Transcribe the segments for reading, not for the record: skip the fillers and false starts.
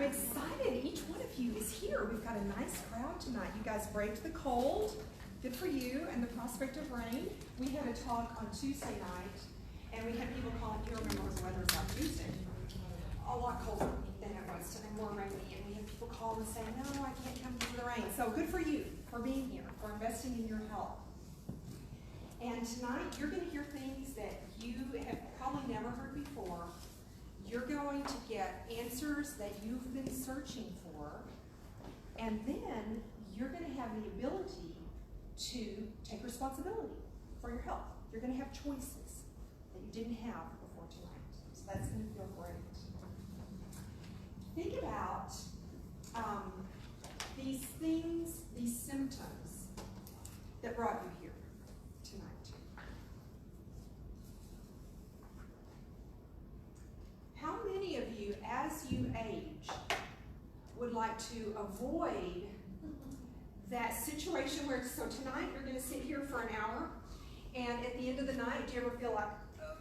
I'm excited. Each one of you is here. We've got a nice crowd tonight. You guys braved the cold. Good for you. And the prospect of rain. We had a talk on Tuesday night, and we had people calling. You remember what the weather was like Tuesday? A lot colder than it was today, more rainy. And we had people call and say, no, I can't come to the rain. So good for you for being here, for investing in your health. And tonight, you're going to hear things that you have probably never heard before. You're going to get answers that you've been searching for, and then you're going to have the ability to take responsibility for your health. You're going to have choices that you didn't have before tonight. So that's going to feel great. Think about these things, these symptoms that brought you here tonight. How many of you, as you age, would like to avoid that situation where, so tonight you're going to sit here for an hour, and at the end of the night, do you ever feel like, oh,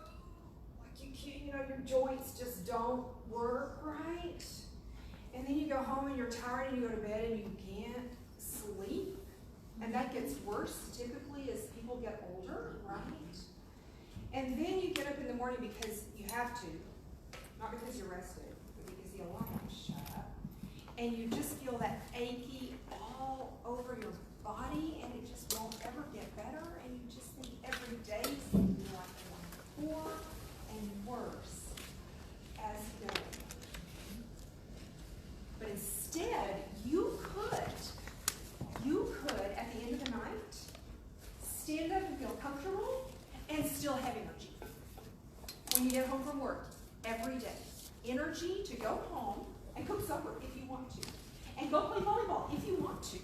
like you can't, your joints just don't work right? And then you go home and you're tired and you go to bed and you can't sleep, and that gets worse typically as people get older, right? And then you get up in the morning because you have to. Not because you're rested, but because the alarm was shut. And you just feel that achy all over your body, and it just won't ever get better. And you just think every day is going to be like the one before and worse as you go. But instead, you could, at the end of the night, stand up and feel comfortable and still have energy. When you get home from work, every day. Energy to go home and cook supper if you want to. And go play volleyball if you want to.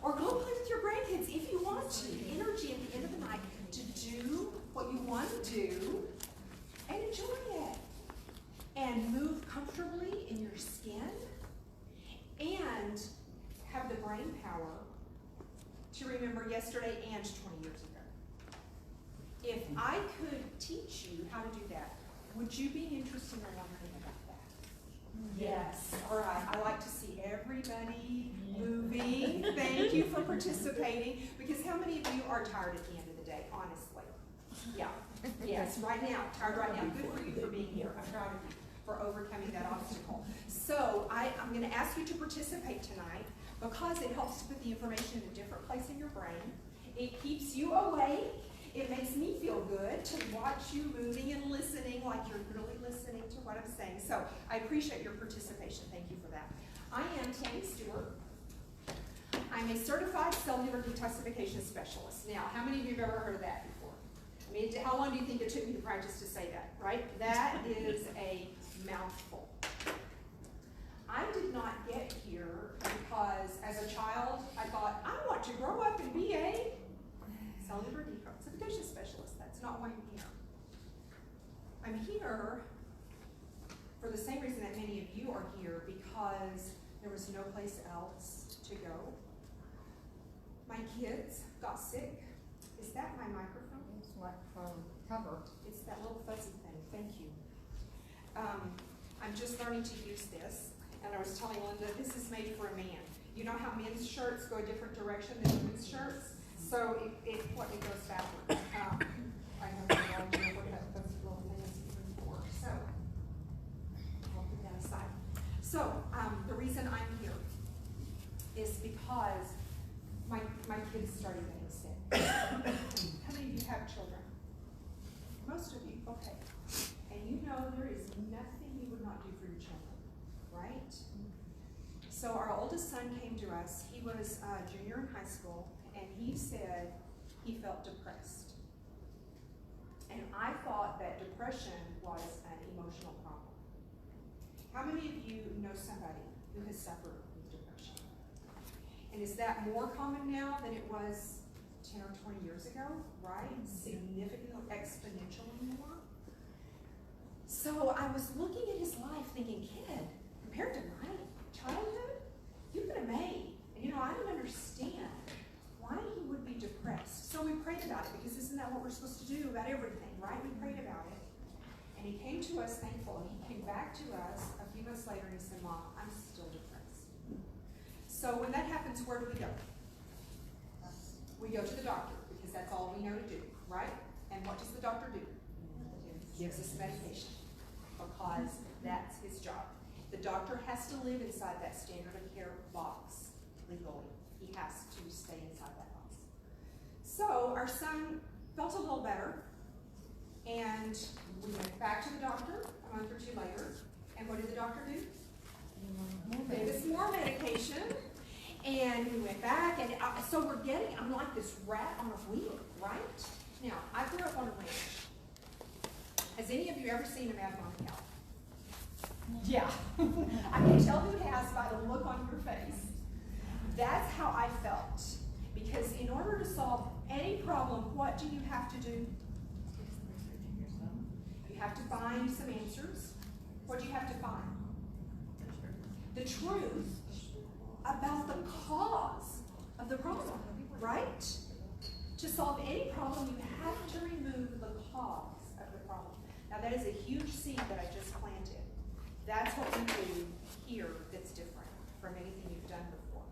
Or go play with your grandkids if you want to. Energy at the end of the night to do what you want to do and enjoy it. And move comfortably in your skin. And have the brain power to remember yesterday and 20 years ago. If I could teach you how to do that, would you be interested in learning about that? Yes. All right. I like to see everybody moving. Thank you for participating. Because how many of you are tired at the end of the day, honestly? Yeah. Yes, right now. Tired right now. Good for you for being here. I'm proud of you for overcoming that obstacle. So I'm going to ask you to participate tonight because it helps to put the information in a different place in your brain. It keeps you awake. It makes me feel good to watch you moving and listening like you're really listening to what I'm saying. So I appreciate your participation. Thank you for that. I am Tammy Stewart. I'm a certified cellular detoxification specialist. Now, how many of you have ever heard of that before? I mean, how long do you think it took me to practice to say that, right? That is a mouthful. I did not get here because as a child, I thought, I want to grow up and be a cellular detoxification specialist. That's not why I'm here. I'm here for the same reason that many of you are here, because there was no place else to go. My kids got sick. Is that my microphone? It's microphone cover. It's that little fuzzy thing. Thank you. I'm just learning to use this, and I was telling Linda, this is made for a man. You know how men's shirts go a different direction than women's shirts? So it goes backward. I have no idea what that little thing is even for. So I'll put that aside. So the reason I'm here is because my kids started getting sick. How many of you have children? Most of you, okay. And you know there is nothing you would not do for your children, right? So our oldest son came to us. He was a junior in high school. And he said he felt depressed. And I thought that depression was an emotional problem. How many of you know somebody who has suffered with depression? And is that more common now than it was 10 or 20 years ago, right? Significantly, exponentially more. So I was looking at his life thinking, kid, compared to my childhood, you've been amazed. And I didn't understand why he would be depressed. So we prayed about it, because isn't that what we're supposed to do about everything, right? We prayed about it. And he came to us thankful, and he came back to us a few few months later and he said, Mom, I'm still depressed. So when that happens, where do we go? We go to the doctor because that's all we know to do, right? And what does the doctor do? Gives us medication because that's his job. The doctor has to live inside that standard of care box legally. He has to stay inside that box. So our son felt a little better, and we went back to the doctor a month or two later. And what did the doctor do? Gave us more medication. And we went back, and so I'm like this rat on a wheel, right? Now, I grew up on a ranch. Has any of you ever seen a mad mom cow? Yeah. I can tell who has by the look on your face. That's how I felt. Because in order to solve any problem, what do you have to do? You have to find some answers. What do you have to find? The truth about the cause of the problem, right? To solve any problem, you have to remove the cause of the problem. Now that is a huge seed that I just planted. That's what we do here that's different from anything you've done before.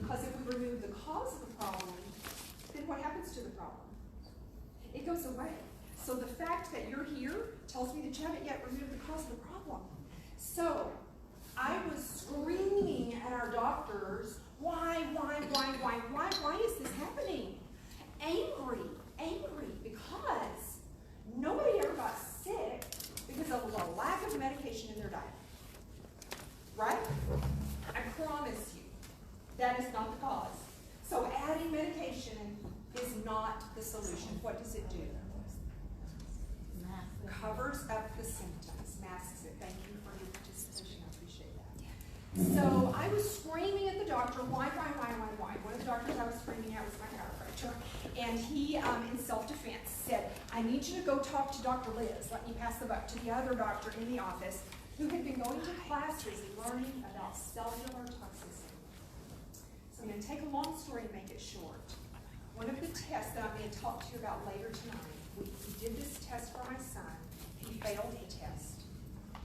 Because if we remove the cause of the problem, then what happens to the problem? It goes away. So the fact that you're here tells me that you haven't yet removed the cause of the problem. So I was screaming at our doctors, why is this happening? Angry, because nobody ever got sick because of a lack of medication in their diet. Right? I promise you, that is not the cause. So adding medication is not the solution. What does it do? Covers up the symptoms, masks it. Thank you for your participation. I appreciate that. So I was screaming at the doctor, why? One of the doctors I was screaming at was my chiropractor, and he, in self-defense, said, I need you to go talk to Dr. Liz. Let me pass the buck to the other doctor in the office who had been going to classes learning about cellular toxicity. So I'm going to take a long story and make it short. One of the tests that I'm going to talk to you about later tonight, we did this test for my son. He failed a test,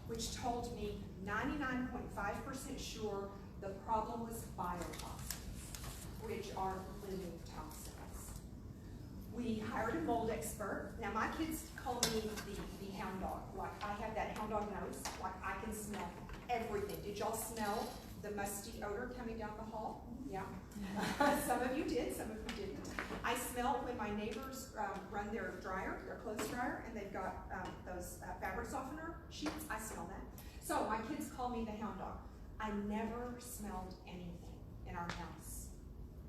which told me 99.5% sure the problem was biotoxins, which are living toxins. We hired a mold expert. Now my kids call me the hound dog. Like I have that hound dog nose. Like I can smell everything. Did y'all smell the musty odor coming down the hall? Yeah. Some of you did, some of you didn't. I smell when my neighbors run their dryer, their clothes dryer, and they've got those fabric softener sheets. I smell that. So my kids call me the hound dog. I never smelled anything in our house.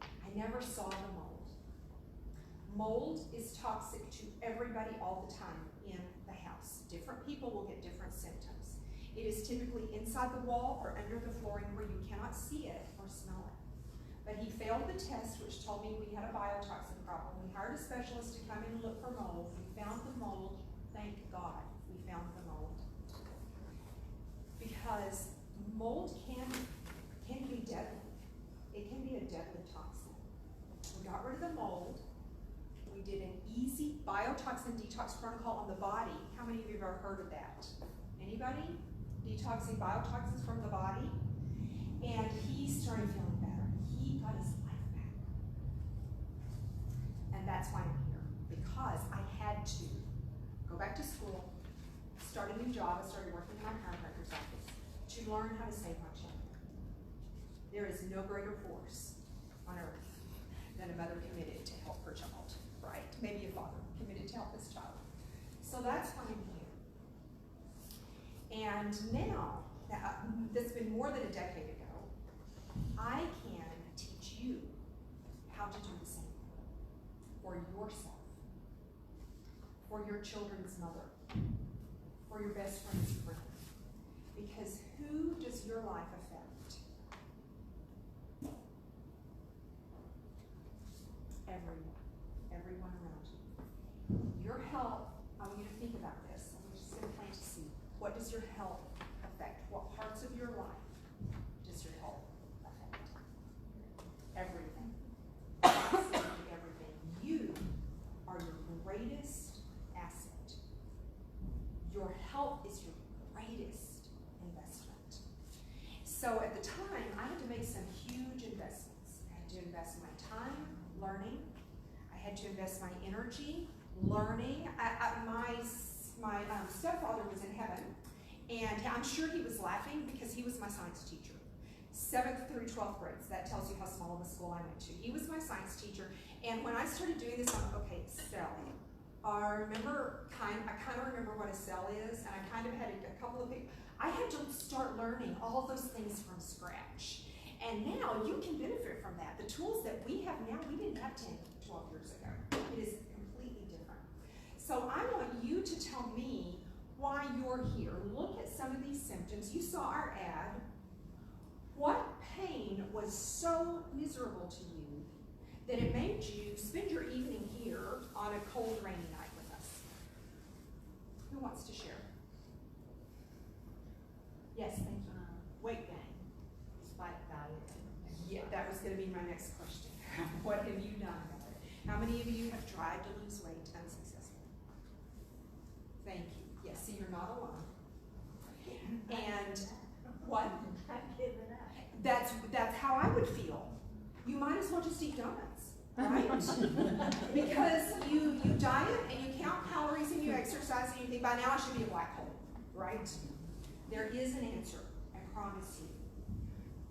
I never saw the mold. Mold is toxic to everybody all the time in the house. Different people will get different symptoms. It is typically inside the wall or under the flooring where you cannot see it or smell it. But he failed the test, which told me we had a biotoxin problem. We hired a specialist to come in and look for mold. We found the mold. Thank God we found the mold. Because mold can be deadly. It can be a deadly toxin. We got rid of the mold. We did an easy biotoxin detox protocol on the body. How many of you have ever heard of that? Anybody? Detoxing biotoxins from the body. And he started feeling better. He got his life back. And that's why I'm here. Because I had to go back to school, start a new job. I started working in my chiropractor's office to learn how to save my children. There is no greater force on earth than a mother committed to help her child, right? Maybe a father committed to help his child. So that's why I'm here. And now, that's been more than a decade ago, I can teach you how to do the same for yourself, for your children's mother, for your best friend's friend. Because who does your life affect? Everyone around you. Your health, I want you to think about this. I'm just going to plant a seed. What does your health affect? What parts of your life does your health affect? Everything. Absolutely everything. You are your greatest asset. Your health is your greatest invest my time learning. I had to invest my energy learning. My stepfather was in heaven, and I'm sure he was laughing because he was my science teacher. 7th through 12th grades, that tells you how small of a school I went to. He was my science teacher, and when I started doing this, I'm like, okay, cell. I kind of remember what a cell is, and I kind of had a couple of things. I had to start learning all those things from scratch. And now you can benefit from that. The tools that we have now, we didn't have 10, 12 years ago. It is completely different. So I want you to tell me why you're here. Look at some of these symptoms. You saw our ad. What pain was so miserable to you that it made you spend your evening here on a cold, rainy night with us? Who wants to share? Yes, thank you. Weight gain, despite diet. Yeah, that was going to be my next question. What have you done about it? How many of you have tried to lose weight unsuccessfully? Thank you. Yes, see, you're not alone. And what? I've given up. That's how I would feel. You might as well just eat donuts, right? Because you diet and you count calories and you exercise and you think, by now I should be a black hole, right? There is an answer, I promise you.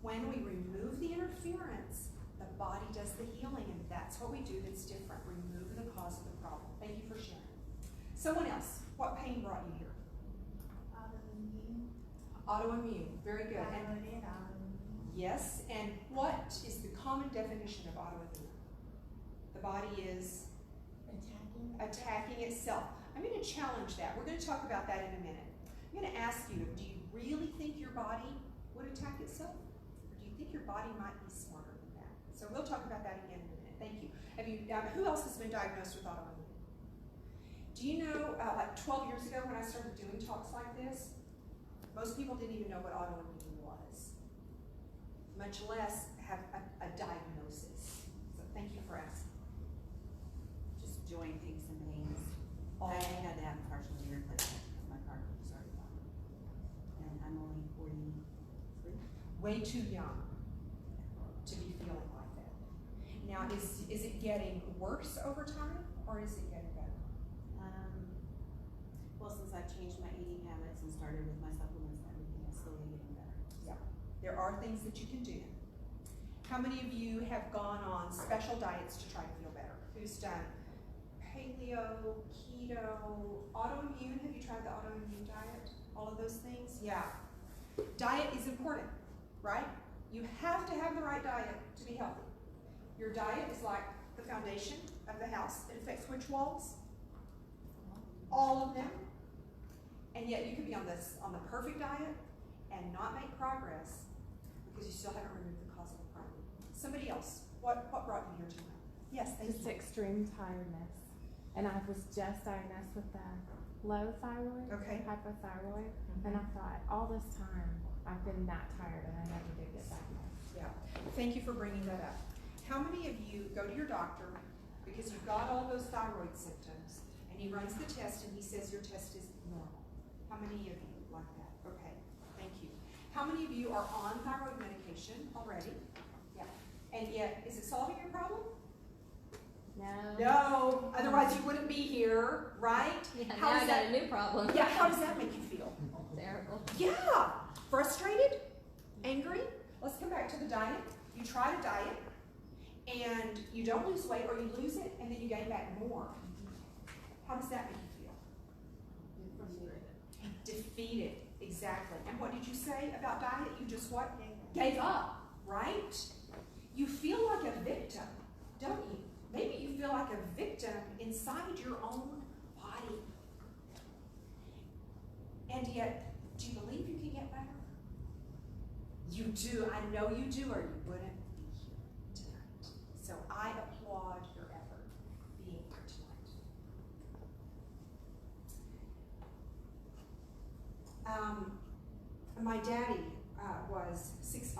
When we remove the interference, the body does the healing, and that's what we do that's different. Remove the cause of the problem. Thank you for sharing. Someone else, what pain brought you here? Autoimmune. Autoimmune, very good. And Thyroid and autoimmune. yes, and what is the common definition of autoimmune? The body is attacking itself. I'm going to challenge that. We're going to talk about that in a minute. I'm going to ask you, do you really think your body would attack itself? Or do you think your body might be smarter than that? So we'll talk about that again in a minute. Thank you. Who else has been diagnosed with autoimmune? Do you know, like 12 years ago when I started doing talks like this, most people didn't even know what autoimmune was, much less have a diagnosis. So thank you for asking. Just joint aches and pains. I had to have partial knee replacement. My cartilage started gone. And I'm only 43. Way too young to be feeling like that. Now, is it getting worse over time, or is it getting better? Well, since I've changed my eating habits and started with my supplements and everything, it's slowly getting better. Yeah, there are things that you can do. How many of you have gone on special diets to try to feel better? Who's done paleo, keto, autoimmune? Have you tried the autoimmune diet? All of those things? Yeah. Diet is important, right? You have to have the right diet to be healthy. Your diet is like the foundation of the house. It affects which walls? All of them. And yet you could be on the perfect diet and not make progress because you still haven't removed the cause of the problem. Somebody else, what brought you here tonight? Yes, thank Just you. extreme tiredness. And I was just diagnosed with low thyroid, Okay. hypothyroid, and I thought all this time I've been that tired and I never did get diagnosed. Yeah, thank you for bringing that up. How many of you go to your doctor because you've got all those thyroid symptoms and he runs the test and he says your test is normal? How many of you like that? Okay, thank you. How many of you are on thyroid medication already? Yeah. And yet, is it solving your problem? No, otherwise you wouldn't be here, right? Yeah, How now does I got a new problem. Yeah, how does that make you feel? Terrible. Yeah, frustrated, angry. Let's come back to the diet. You try to diet and you don't lose weight, or you lose it and then you gain back more. How does that make you feel? Defeated, exactly. And what did you say about diet? You just what? Gave up, right? You feel like a victim, don't you? Maybe you feel like a victim inside your own body. And yet, do you believe you can get better? You do. I know you do, or you wouldn't be here tonight. So I applaud your effort being here tonight. My daddy was 6'5",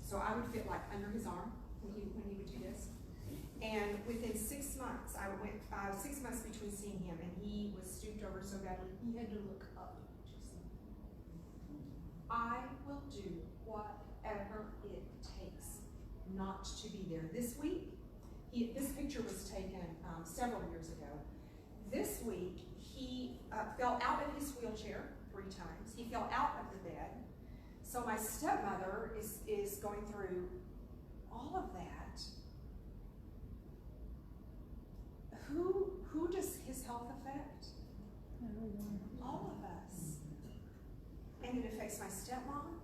so I would fit like under his arm when he would do this. And within 6 months, I went 6 months between seeing him, and he was stooped over so badly he had to look up to see me. I will do whatever it takes not to be there. This week, this picture was taken several years ago. This week, he fell out of his wheelchair 3 times. He fell out of the bed. So my stepmother is going through all of that. Who does his health affect? All of us. And it affects my stepmom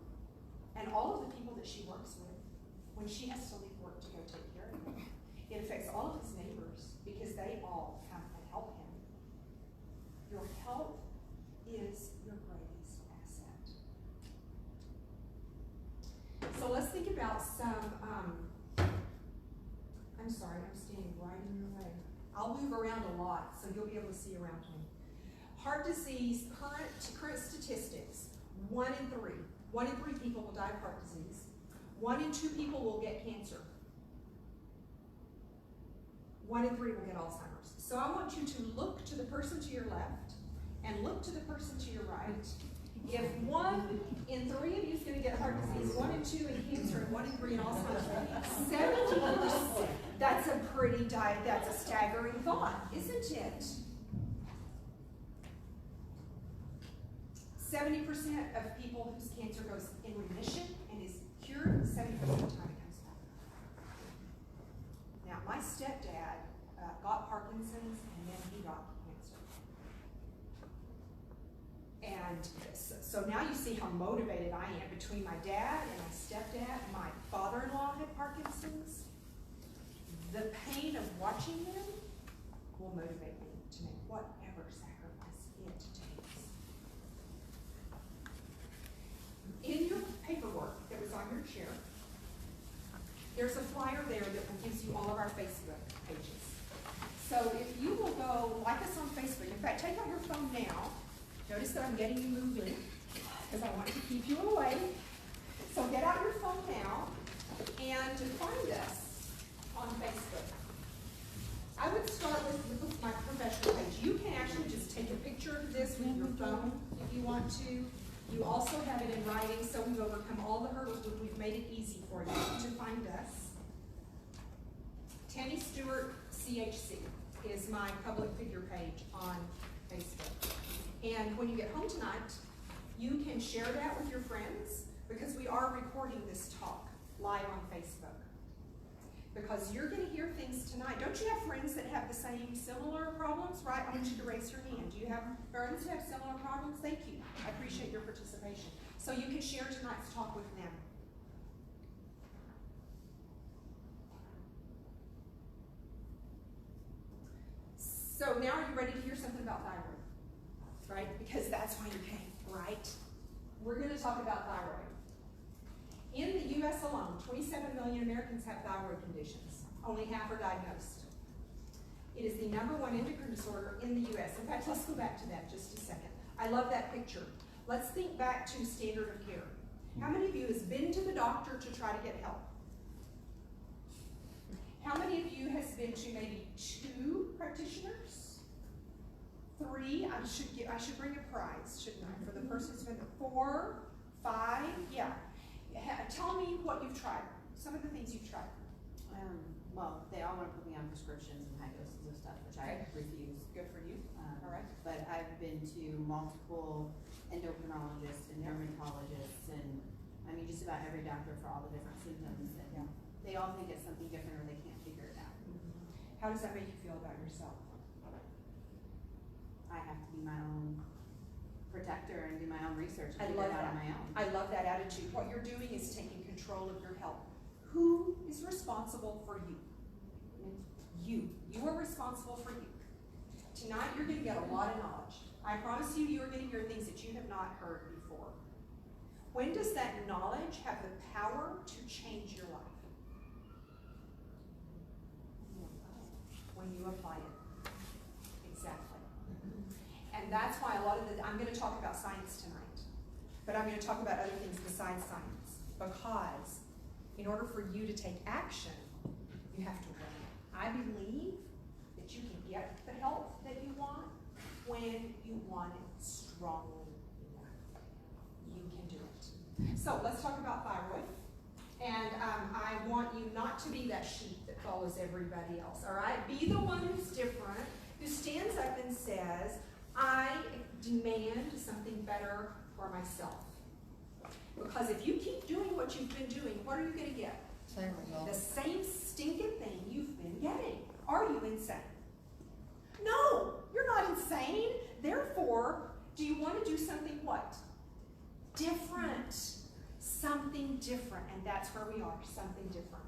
and all of the people that she works with when she has to leave work to go take care of him. It affects all of his neighbors because they all come and help him. Your health is your greatest asset. So let's think about some, I'm sorry, I'm standing right in your way. I'll move around a lot, so you'll be able to see around me. Heart disease, current statistics, 1 in 3. 1 in 3 people will die of heart disease. 1 in 2 people will get cancer. 1 in 3 will get Alzheimer's. So I want you to look to the person to your left and look to the person to your right. If 1 in 3 of you is going to get heart disease, 1 in 2 in cancer, and 1 in 3 in Alzheimer's, 70%. That's a staggering thought, isn't it? 70% of people whose cancer goes in remission and is cured, 70% of the time it comes back. Now, my stepdad got Parkinson's and then he got cancer. And so now you see how motivated I am between my dad and my stepdad. My father-in-law had Parkinson's. The pain of watching him will motivate me to make whatever sacrifice it takes. In your paperwork that was on your chair, there's a flyer there that gives you all of our Facebook pages. So if you will go like us on Facebook, in fact, take out your phone now. Notice that I'm getting you moving because I want to keep you away. So get out your phone now and find us on Facebook. I would start with my professional page. You can actually just take a picture of this with your phone if you want to. You also have it in writing, so we've overcome all the hurdles, but we've made it easy for you to find us. Tammy Stewart, CHC, is my public figure page on Facebook. And when you get home tonight, you can share that with your friends because we are recording this talk live on Facebook. Because you're going to hear things tonight. Don't you have friends that have the same similar problems, right? I want you to raise your hand. Do you have friends who have similar problems? Thank you. I appreciate your participation. So you can share tonight's talk with them. So now are you ready to hear something about thyroid? Right? Because that's why you came, right? We're going to talk about thyroid. In the U.S. alone, 27 million Americans have thyroid conditions. Only half are diagnosed. It is the #1 endocrine disorder in the U.S. In fact, let's go back to that just a second. I love that picture. Let's think back to standard of care. How many of you has been to the doctor to try to get help? How many of you has been to maybe 2 practitioners? 3? I should bring a prize, shouldn't I? For the person who's been to 4, 5, yeah. Tell me what you've tried. Some of the things you've tried. Well, they all want to put me on prescriptions and high doses of stuff, which I refuse. Good for you. All right. But I've been to multiple endocrinologists and dermatologists and I mean just about every doctor for all the different symptoms. And they all think it's something different or they can't figure it out. How does that make you feel about yourself? I have to be my own protector and do my own research and I figure love it out that. on my own. I love that attitude. What you're doing is taking control of your health. Who is responsible for you? You. You are responsible for you. Tonight you're going to get a lot of knowledge. I promise you, you are going to hear things that you have not heard before. When does that knowledge have the power to change your life? When you apply it. Exactly. And that's why a lot of I'm going to talk about science tonight, but I'm going to talk about other things besides science, because in order for you to take action, you have to learn it. I believe that you can get the help that you want when you want it strongly enough. You can do it. So let's talk about thyroid. And I I want you not to be that sheep that follows everybody else, all right? Be the one who's different, who stands up and says, I demand something better for myself. Because if you keep doing what you've been doing, what are you going to get? Same result. The same stinking thing you've been getting. Are you insane? No, you're not insane. Therefore, do you want to do something what? Different. Something different. And that's where we are. Something different.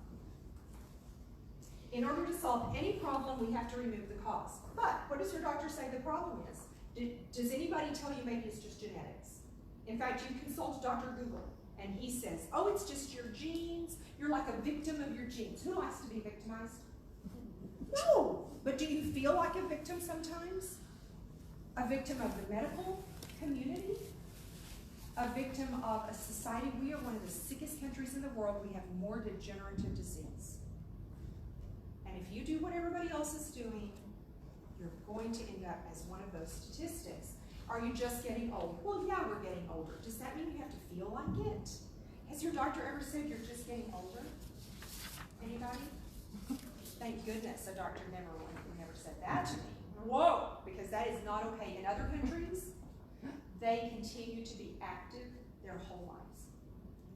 In order to solve any problem, we have to remove the cause. But what does your doctor say the problem is? Does anybody tell you maybe it's just genetics? In fact, you consult Dr. Google, and he says, oh, it's just your genes. You're like a victim of your genes. Who likes to be victimized? No. But do you feel like a victim sometimes? A victim of the medical community? A victim of a society? We are one of the sickest countries in the world. We have more degenerative disease. And if you do what everybody else is doing, you're going to end up as one of those statistics. Are you just getting old? Well, yeah, we're getting older. Does that mean you have to feel like it? Has your doctor ever said you're just getting older? Anybody? Thank goodness a doctor never said that to me. Whoa! Because that is not okay. In other countries, they continue to be active their whole lives.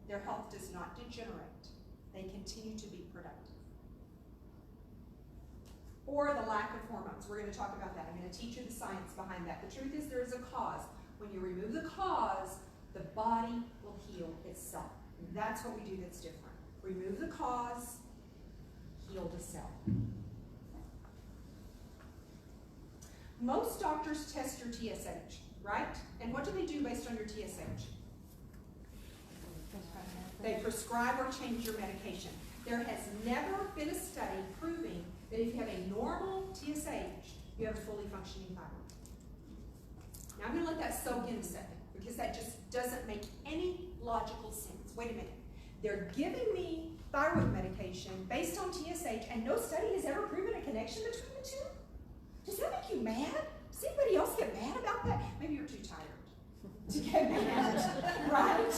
Their health does not degenerate. They continue to be productive. Or the lack of hormones. We're going to talk about that. I'm going to teach you the science behind that. The truth is there is a cause. When you remove the cause, the body will heal itself. And that's what we do that's different. Remove the cause, heal the cell. Most doctors test your TSH, right? And what do they do based on your TSH? They prescribe or change your medication. There has never been a study proving that if you have a normal TSH, you have a fully functioning thyroid. Now I'm going to let that soak in a second because that just doesn't make any logical sense. Wait a minute. They're giving me thyroid medication based on TSH and no study has ever proven a connection between the two? Does that make you mad? Does anybody else get mad about that? Maybe you're too tired to get mad, right?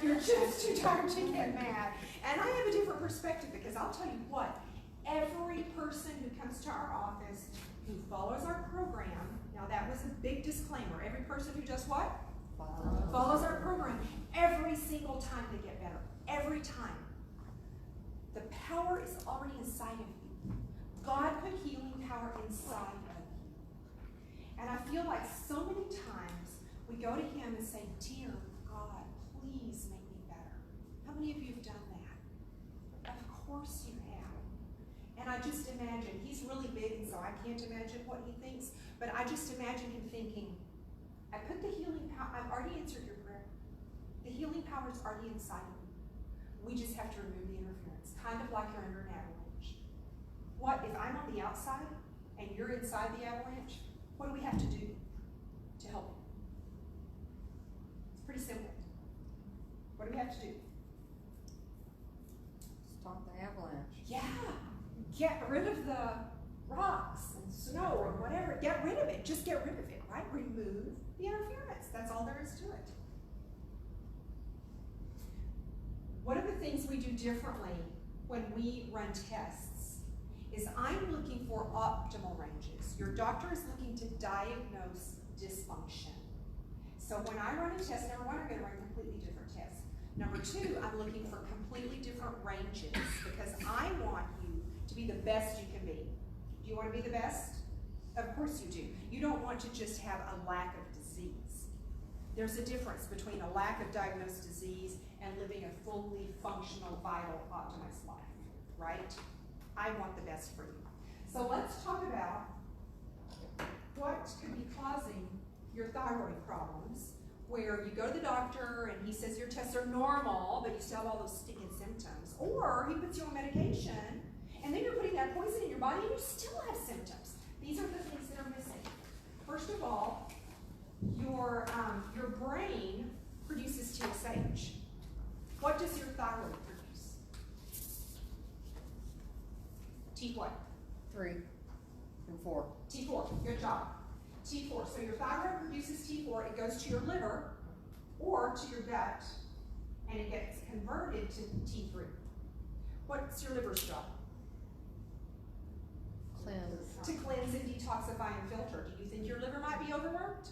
You're just too tired to get mad. And I have a different perspective because I'll tell you what, every person who comes to our office who follows our program, now that was a big disclaimer, every person who does what? Follows our program. Every single time they get better. Every time. The power is already inside of you. God put healing power inside of you. And I feel like so many times we go to Him and say, dear God, please make me better. How many of you have done that? Of course you have. And I just imagine, He's really big, and so I can't imagine what He thinks, but I just imagine Him thinking, I put the healing power, I've already answered your prayer. The healing power is already inside of you. We just have to remove the interference, kind of like you're under an avalanche. What if I'm on the outside and you're inside the avalanche? What do we have to do to help you? It's pretty simple. What do we have to do? Stop the avalanche. Yeah, get rid of the rocks and snow or whatever. Get rid of it. Just get rid of it, right? Remove the interference. That's all there is to it. One of the things we do differently when we run tests is I'm looking for optimal ranges. Your doctor is looking to diagnose dysfunction. So when I run a test, number one, I'm going to run completely different tests. Number two, I'm looking for completely different ranges because I want you to be the best you can be. Do you want to be the best? Of course you do. You don't want to just have a lack of disease. There's a difference between a lack of diagnosed disease and living a fully functional, vital, optimized life, right? I want the best for you. So let's talk about what could be causing your thyroid problems, where you go to the doctor and he says your tests are normal, but you still have all those stinking symptoms. Or he puts you on medication, and then you're putting that poison in your body and you still have symptoms. These are the things that are missing. First of all, your brain produces TSH. What does your thyroid produce? T what? 3 and 4. T4, good job. T4, so your thyroid produces T4, it goes to your liver or to your gut, and it gets converted to T3. What's your liver's job? Cleanse. To cleanse and detoxify and filter. Do you think your liver might be overworked?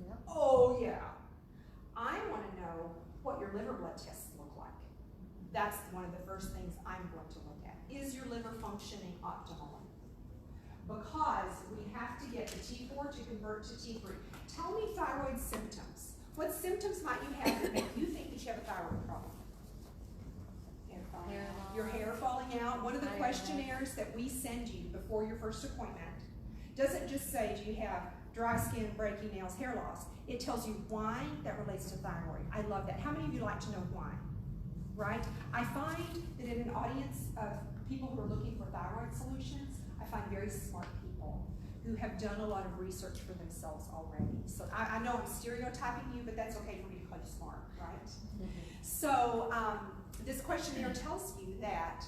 Yep. Oh yeah. I want to know what your liver blood tests look like. That's one of the first things I'm going to look at. Is your liver functioning optimally? Because we have to get the T4 to convert to T3. Tell me thyroid symptoms. What symptoms might you have that make you think that you have a thyroid problem? Hair Your hair falling out. One of the Hair questionnaires that we send you before your first appointment doesn't just say, do you have dry skin, breaking nails, hair loss. It tells you why that relates to thyroid. I love that. How many of you like to know why? Right? I find that in an audience of people who are looking for thyroid solutions, I find very smart people who have done a lot of research for themselves already. So I know I'm stereotyping you, but that's okay for me to call you smart, right? So this questionnaire tells you that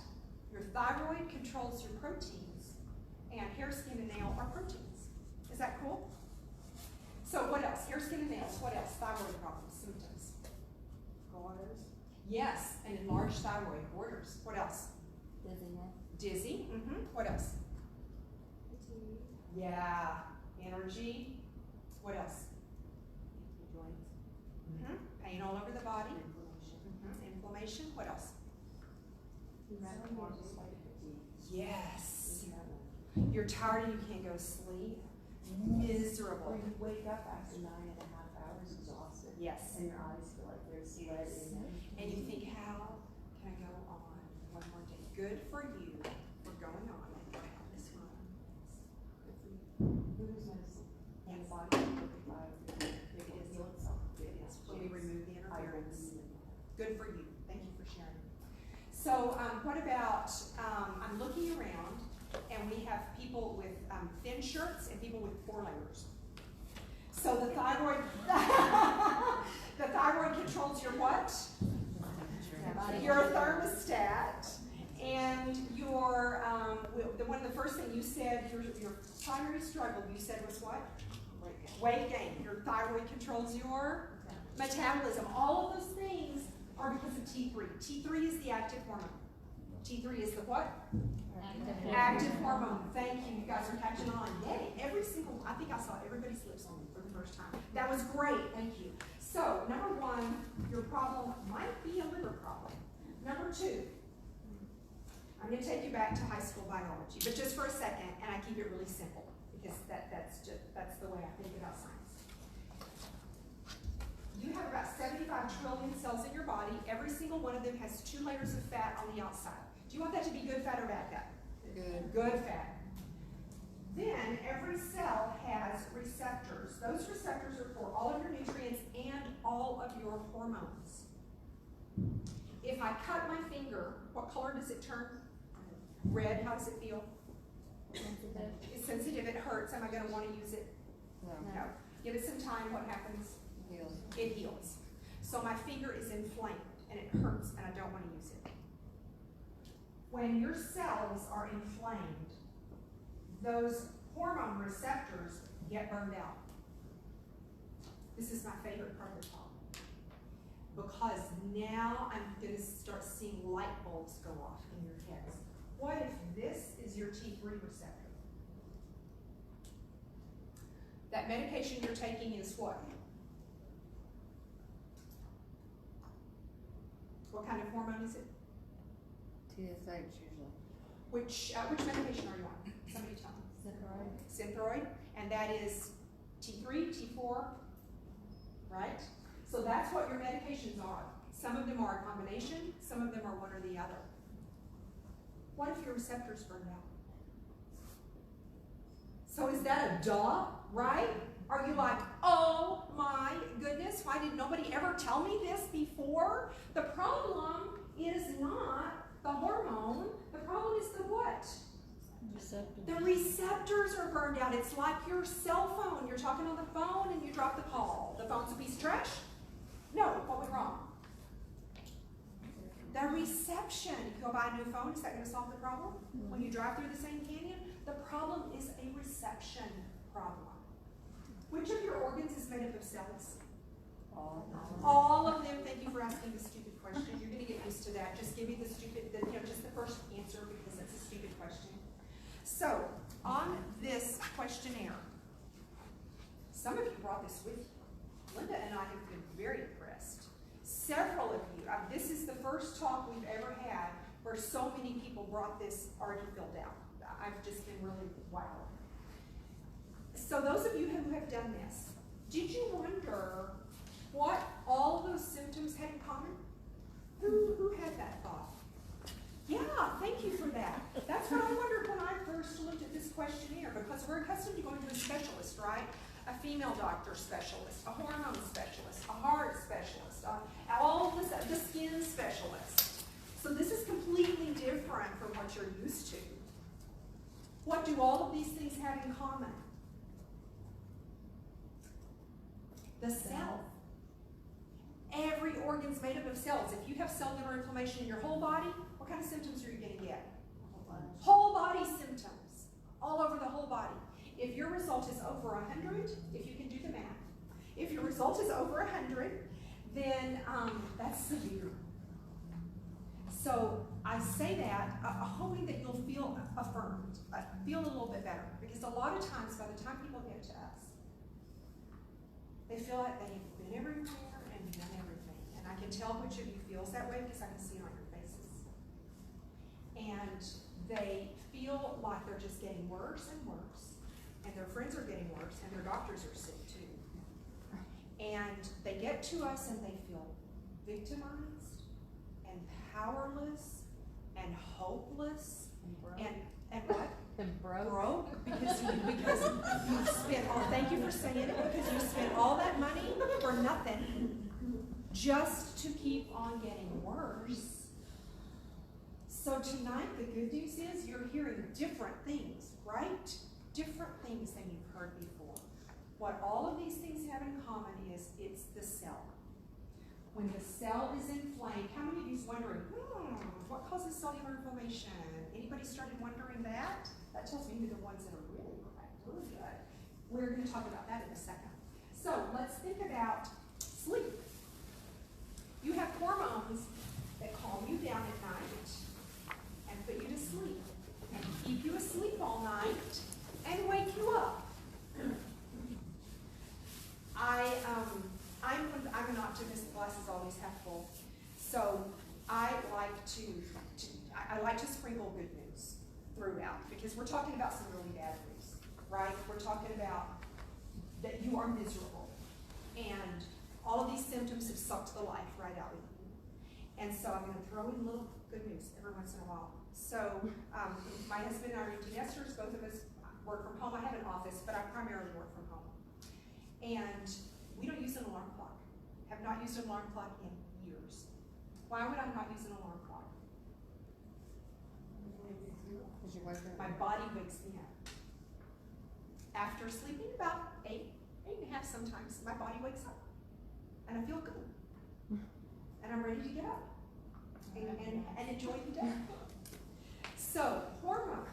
your thyroid controls your proteins, and hair, skin, and nail are proteins. Is that cool? So what else? Hair, skin, and nails. What else? Thyroid problems, symptoms. Borders. Yes, an enlarged thyroid, borders. What else? Dizziness. Dizzy. What else? Fatigue. Yeah, energy. What else? Joints. Pain all over the body. Inflammation. Inflammation. What else? Yes. You're tired and you can't go to sleep. Miserable. Or you wake up after 9.5 hours exhausted. Yes. And your eyes feel like there's sweat in them. And you think, how can I go on one more day? Good for you for going on and going on this run. Good for you. Lose medicine. And the Yes. body will revive. It will is. heal itself. It is when we remove the I interference. believe in that. Good for you. Thank you for sharing. So what about, I'm looking around and we have people with thin shirts and people with 4 layers. So the thyroid, the thyroid controls your what? Your thermostat. And your, one of the first things you said, your primary struggle you said was what? Weight gain. Your thyroid controls your metabolism. All of those things are because of T3. T3 is the active hormone. T3 is the what? Active hormone. Thank you. You guys are catching on. Yay. Every single, I think I saw everybody's lips on for the first time. That was great. Thank you. So, number 1, your problem might be a liver problem. Number 2, I'm going to take you back to high school biology, but just for a second, and I keep it really simple because that's the way I think about science. You have about 75 trillion cells in your body. Every single one of them has 2 layers of fat on the outside. Do you want that to be good fat or bad fat? Good. Good fat. Then every cell has receptors. Those receptors are for all of your nutrients and all of your hormones. If I cut my finger, what color does it turn? Red. How does it feel? Sensitive. It's sensitive. It hurts. Am I going to want to use it? No. No. Give it some time. What happens? Heals. It heals. So my finger is inflamed and it hurts and I don't want to use it. When your cells are inflamed, those hormone receptors get burned out. This is my favorite part of the talk. Because now I'm going to start seeing light bulbs go off in your heads. What if this is your T3 receptor? That medication you're taking is what? What kind of hormone is it? TSH usually. Which medication are you on? Somebody tell me. Thyroid. And that is T3, T4, right? So that's what your medications are. Some of them are a combination, some of them are one or the other. What if your receptors burned out? So is that a duh, right? Are you like, oh my goodness, why did nobody ever tell me this before? The problem is not the hormone, the problem is the what? The receptors are burned out. It's like your cell phone. You're talking on the phone and you drop the call. The phone's a piece of trash? No, what went wrong? The reception. You go buy a new phone, is that going to solve the problem? When you drive through the same canyon? The problem is a reception problem. Which of your organs is made up of cells? All of them. Thank you for asking the stupid question. You're going to get used to that. Just give me the stupid, just the ever had where so many people brought this already filled out. I've just been really wowed. So those of you who have done this, did you wonder what all of those symptoms had in common? Who had that thought? Yeah, thank you for that. That's what I wondered when I first looked at this questionnaire, because we're accustomed to going to a specialist, right? A female doctor specialist, a hormone specialist, a heart specialist, all this, the skin specialist. So this is completely different from what you're used to. What do all of these things have in common? The cell. Every organ's made up of cells. If you have cellular inflammation in your whole body, what kind of symptoms are you going to get? Whole body symptoms. All over the whole body. If your result is over 100, if you can do the math, if your result is over 100, then that's severe. So I say that hoping that you'll feel affirmed, feel a little bit better. Because a lot of times, by the time people get to us, they feel like they've been everywhere and done everything. And I can tell which of you feels that way because I can see it on your faces. And they feel like they're just getting worse and worse. And their friends are getting worse, and their doctors are sick too. And they get to us and they feel victimized and powerless and hopeless and what? And Broke because you spent all, thank you for saying it, because you spent all that money for nothing just to keep on getting worse. So tonight the good news is you're hearing different things, right? Different things than you've heard before. What all of these things have in common is it's the cell. When the cell is inflamed, how many of you is wondering, what causes cellular inflammation? Anybody started wondering that? That tells me who the ones that are really correct, really good. We're going to talk about that in a second. So let's think about sleep. You have hormones that calm you down at night and put you to sleep and keep you asleep all night and wake you up. I'm an optimist, glasses always half full. So I like to sprinkle good news throughout, because we're talking about some really bad news, right? We're talking about that you are miserable and all of these symptoms have sucked the life right out of you. And so I'm going to throw in a little good news every once in a while. So my husband and I are empty nesters. Both of us work from home. I have an office, but I primarily work from home. And we don't use an alarm clock. Have not used an alarm clock in years. Why would I not use an alarm clock? My body wakes me up. After sleeping about 8.5 sometimes, my body wakes up. And I feel good. And I'm ready to get up and enjoy the day. So, hormones.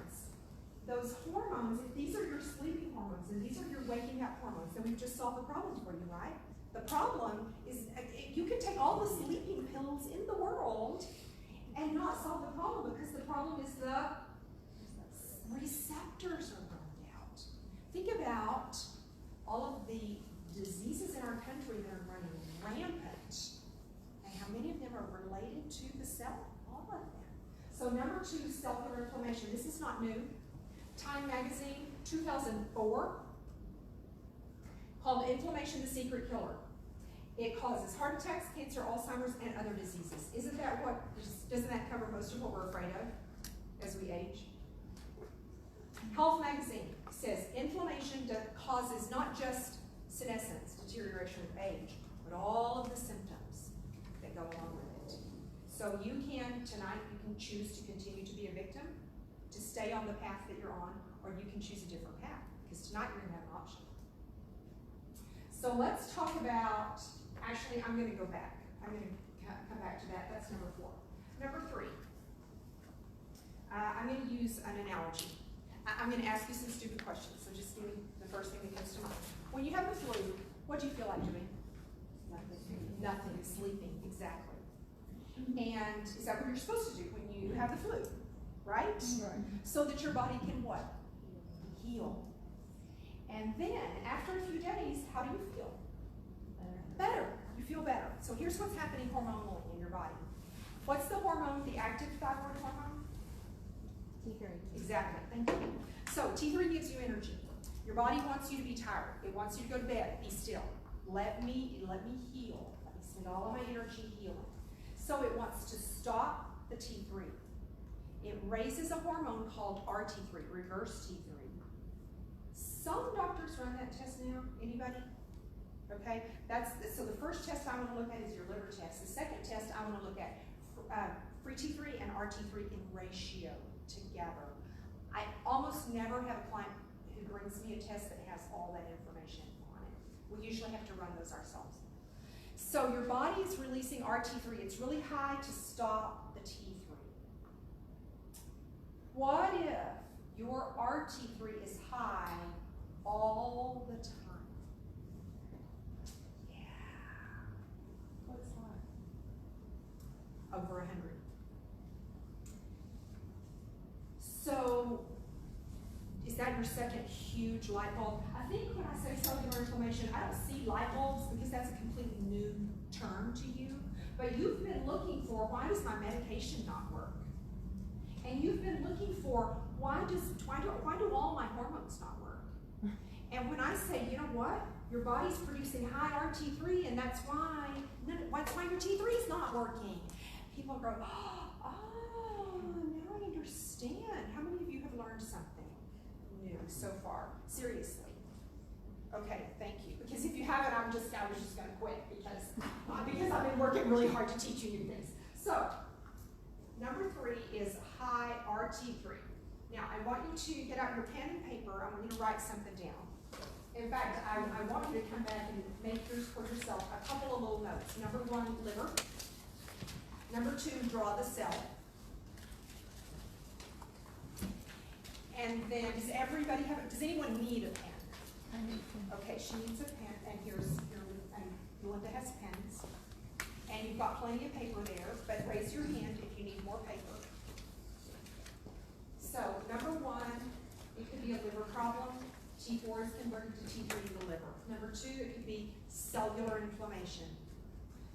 Those hormones, if these are your sleeping hormones and these are your waking up hormones, then we've just solved the problem for you, right? The problem is you can take all the sleeping pills in the world and not solve the problem, because the problem is the receptors are burned out. Think about all of the diseases in our country that are running rampant, and how many of them are related to the cell? All of them. So number 2, cellular inflammation. This is not new. Time magazine, 2004, called Inflammation the Secret Killer. It causes heart attacks, cancer, Alzheimer's, and other diseases. Doesn't that cover most of what we're afraid of as we age? Health magazine says inflammation causes not just senescence, deterioration of age, but all of the symptoms that go along with it. So you can, tonight, you can choose to continue to be a victim, to stay on the path that you're on, or you can choose a different path, because tonight you're going to have an option. So let's talk about, actually I'm going to go back. I'm going to come back to that. That's number 4. Number 3, I'm going to use an analogy. I'm going to ask you some stupid questions, so just give me the first thing that comes to mind. When you have the flu, what do you feel like doing? Nothing, sleeping, exactly. And is that what you're supposed to do when you have the flu? Right? So that your body can what? Heal. And then, after a few days, how do you feel? Better. You feel better. So here's what's happening hormonally in your body. What's the hormone, the active thyroid hormone? T3. Exactly, thank you. So T3 gives you energy. Your body wants you to be tired. It wants you to go to bed, be still. Let me heal. Let me spend all of my energy healing. So it wants to stop the T3. It raises a hormone called RT3, reverse T3. Some doctors run that test now. Anybody? Okay, so the first test I want to look at is your liver test. The second test I want to look at free T3 and RT3 in ratio together. I almost never have a client who brings me a test that has all that information on it. We usually have to run those ourselves. So your body is releasing RT3. It's really high to stop the T3. What if your RT3 is high all the time? Yeah. What's that? Over 100. So, is that your second huge light bulb? I think when I say cellular inflammation, I don't see light bulbs because that's a completely new term to you. But you've been looking for, why does my medication not work? And you've been looking for, why do all my hormones not work? And when I say, you know what? Your body's producing high RT3 and that's why your T3 is not working. People go, oh, now I understand. How many of you have learned something new so far? Seriously. Okay, thank you. Because if you haven't, I was just gonna quit because I've been working really hard to teach you new things. So, number 3 is high RT3. Now, I want you to get out your pen and paper. I want you to write something down. In fact, I want you to come back and make yours for yourself a couple of little notes. Number 1, liver. Number 2, draw the cell. And then, does anyone need a pen? Okay, she needs a pen, and Belinda has pens. And you've got plenty of paper there, but raise your hand if you need more paper. So, number 1, it could be a liver problem. T4 is converted to T3 in the liver. Number 2, it could be cellular inflammation.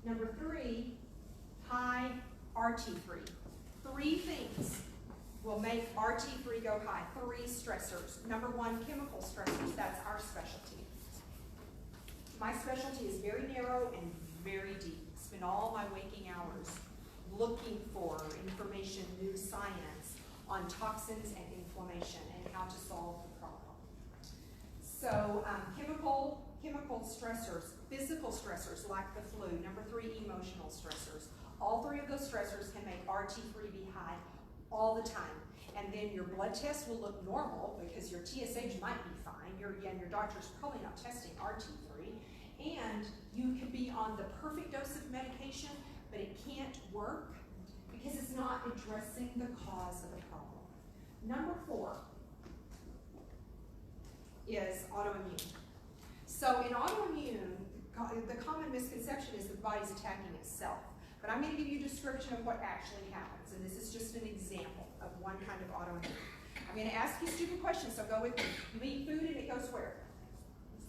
Number 3, high RT3. 3 things will make RT3 go high. 3 stressors. Number 1, chemical stressors. That's our specialty. My specialty is very narrow and very deep. Spend all my waking hours looking for information, new science on toxins and inflammation and how to solve the problem. So chemical stressors, physical stressors like the flu. Number 3, emotional stressors. All 3 of those stressors can make RT3 be high all the time. And then your blood test will look normal because your TSH might be fine. Your doctor's probably not testing RT3. And you could be on the perfect dose of medication, but it can't work because it's not addressing the cause of the problem. Number 4 is autoimmune. So in autoimmune, the common misconception is the body's attacking itself. But I'm going to give you a description of what actually happens, and this is just an example of one kind of autoimmune. I'm going to ask you stupid questions, so go with me. You eat food and it goes where?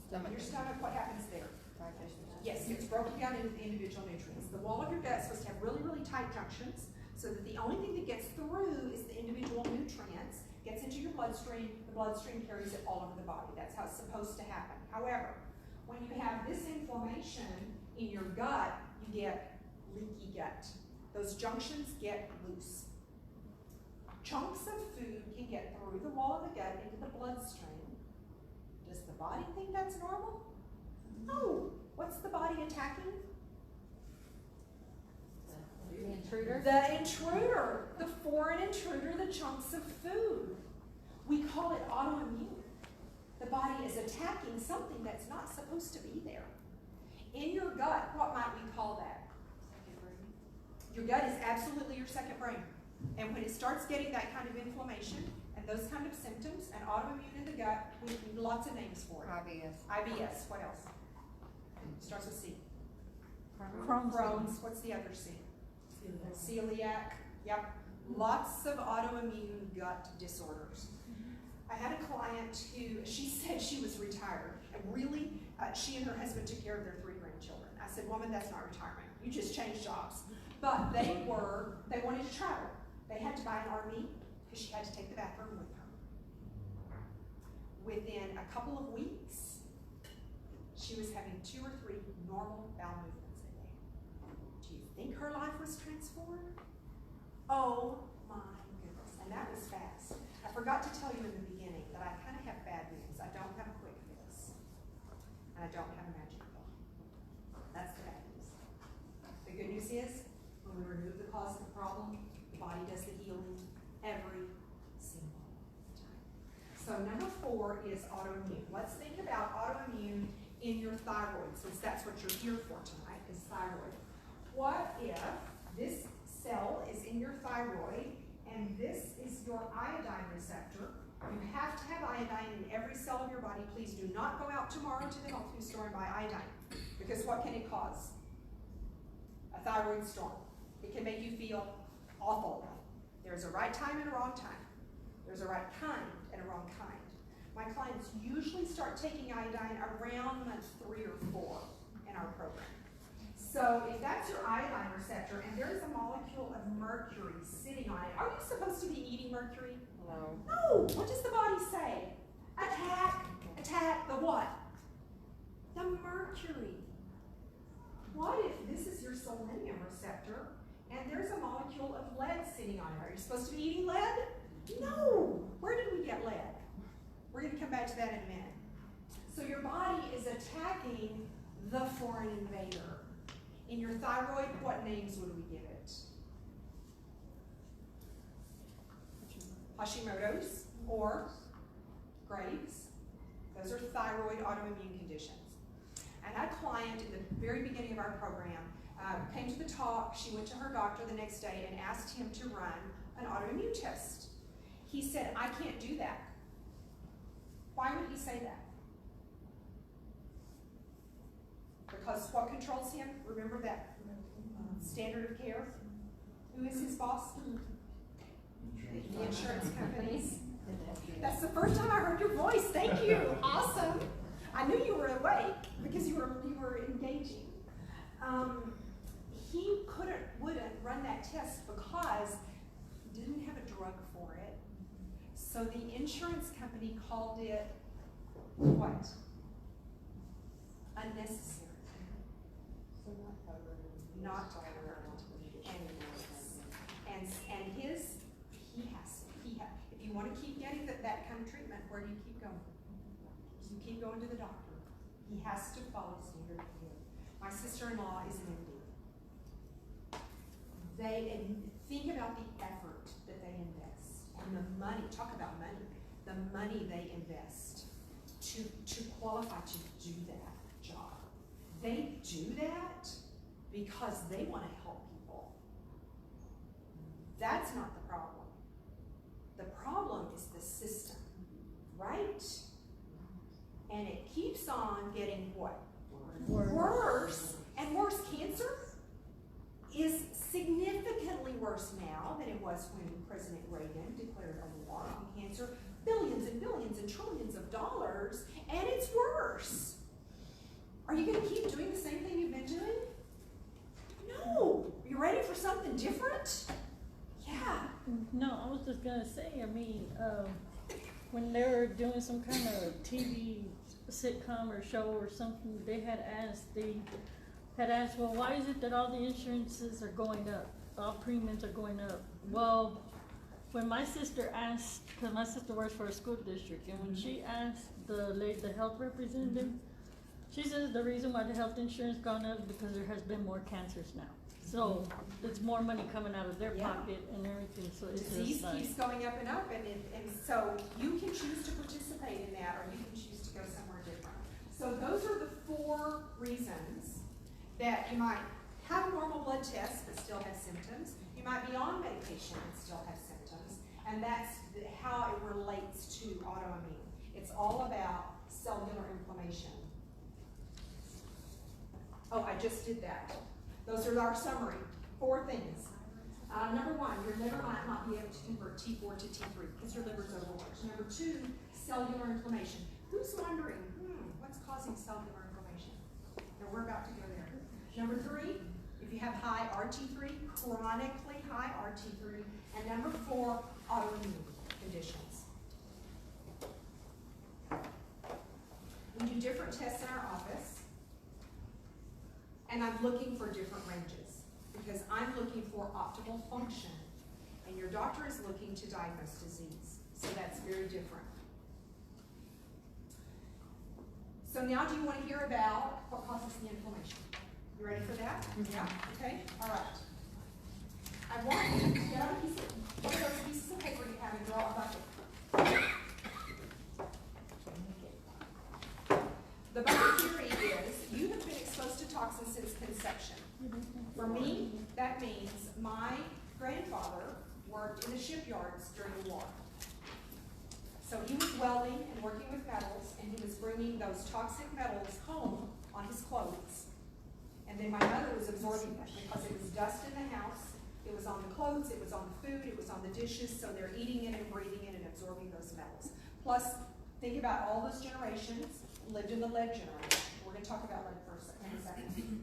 Stomach. Your stomach, what happens there? Digestion. Yes, it's broken down into the individual nutrients. The wall of your gut is supposed to have really, really tight junctions so that the only thing that gets through is the individual nutrients, gets into your bloodstream, the bloodstream carries it all over the body. That's how it's supposed to happen. However, when you have this inflammation in your gut, you get leaky gut. Those junctions get loose. Chunks of food can get through the wall of the gut into the bloodstream. Does the body think that's normal? No. What's the body attacking? The intruder? The intruder. The foreign intruder, the chunks of food. We call it autoimmune. The body is attacking something that's not supposed to be there. In your gut, what might we call that? Your gut is absolutely your second brain. And when it starts getting that kind of inflammation and those kind of symptoms and autoimmune in the gut, we need lots of names for it. IBS. IBS, what else? Starts with C. Crohn's. Crohn's, what's the other C? Celiac, yep. Lots of autoimmune gut disorders. I had a client who, she said she was retired, and really, she and her husband took care of their 3 grandchildren. I said, woman, that's not retirement. You just changed jobs. But they wanted to travel. They had to buy an RV because she had to take the bathroom with her. Within a couple of weeks, she was having 2 or 3 normal bowel movements a day. Do you think her life was transformed? Oh my goodness, and that was fast. I forgot to tell you in the beginning that I kind of have bad news. I don't have a quick fix, and I don't have a magic pill. That's the bad news. The good news is, when we remove the cause of the problem, the body does the healing every single time. So number 4 is autoimmune. Let's think about autoimmune in your thyroid, since that's what you're here for tonight, is thyroid. What if this cell is in your thyroid and this is your iodine receptor? You have to have iodine in every cell of your body. Please do not go out tomorrow to the health food store and buy iodine, because what can it cause? A thyroid storm. It can make you feel awful. There's a right time and a wrong time. There's a right kind and a wrong kind. My clients usually start taking iodine around month 3 or 4 in our program. So if that's your iodine receptor and there's a molecule of mercury sitting on it, are you supposed to be eating mercury? No. No! What does the body say? Attack! Attack the what? The mercury. What if this is your selenium receptor and there's a molecule of lead sitting on it? Are you supposed to be eating lead? No! Where did we get lead? We're going to come back to that in a minute. So your body is attacking the foreign invader. In your thyroid, what names would we give it? Hashimoto's or Graves'. Those are thyroid autoimmune conditions. And a client in the very beginning of our program came to the talk. She went to her doctor the next day and asked him to run an autoimmune test. He said, I can't do that. Why would he say that? Because what controls him? Remember that standard of care? Who is his boss? The insurance companies. That's the first time I heard your voice. Thank you. Awesome. I knew you were awake because you were engaging. He wouldn't run that test because he didn't have a drug for it. So the insurance company called it what? Unnecessary. So not covered. Not covered. And his, if you want to keep getting that kind of treatment, where do you keep going? You keep going to the doctor. He has to follow standard of care. My sister-in-law is an MD. Think about the effort that they invest and the money, talk about money, the money they invest to qualify to do that job. They do that because they want to help people. That's not the problem. The problem is the system, right? And it keeps on getting what? Worse and worse. Cancer is significantly worse now than it was when President Reagan declared a war on cancer. Billions and billions and trillions of dollars, and it's worse. Are you going to keep doing the same thing you've been doing? No. Are you ready for something different? Yeah. No, I was just gonna say, I mean, when they were doing some kind of TV sitcom or show or something, they had asked, well, why is it that all the insurances are going up? All premiums are going up. Well, when my sister asked, because my sister works for a school district, and when she asked the health representative, she says the reason why the health insurance gone up is because there has been more cancers now. So it's more money coming out of their pocket and everything. So it's Disease just like, keeps going up and up, and so you can choose to participate in that, or you can choose to go somewhere different. So those are the 4 reasons that you might have a normal blood test but still have symptoms. You might be on medication and still have symptoms, and that's how it relates to autoimmune. It's all about cellular inflammation. Oh, I just did that. Those are our summary. 4 things. Number 1, your liver might not be able to convert T4 to T3 because your liver's overworked. Number 2, cellular inflammation. Who's wondering, what's causing cellular inflammation? And we're about to go there. Number 3, if you have high RT3, chronically high RT3, and number 4, autoimmune conditions. We do different tests in our office, and I'm looking for different ranges because I'm looking for optimal function, and your doctor is looking to diagnose disease. So that's very different. So now do you want to hear about what causes the inflammation? You ready for that? Yeah? Okay? All right. I want you to get out one of those pieces of paper you have and draw a bucket. The bucket theory is you have been exposed to toxins since conception. For me, that means my grandfather worked in the shipyards during the war. So he was welding and working with metals, and he was bringing those toxic metals home on his clothes. And then my mother was absorbing them because it was dust in the house, it was on the clothes, it was on the food, it was on the dishes, so they're eating it and breathing it and absorbing those metals. Plus, think about all those generations lived in the lead generation. We're going to talk about lead for a second.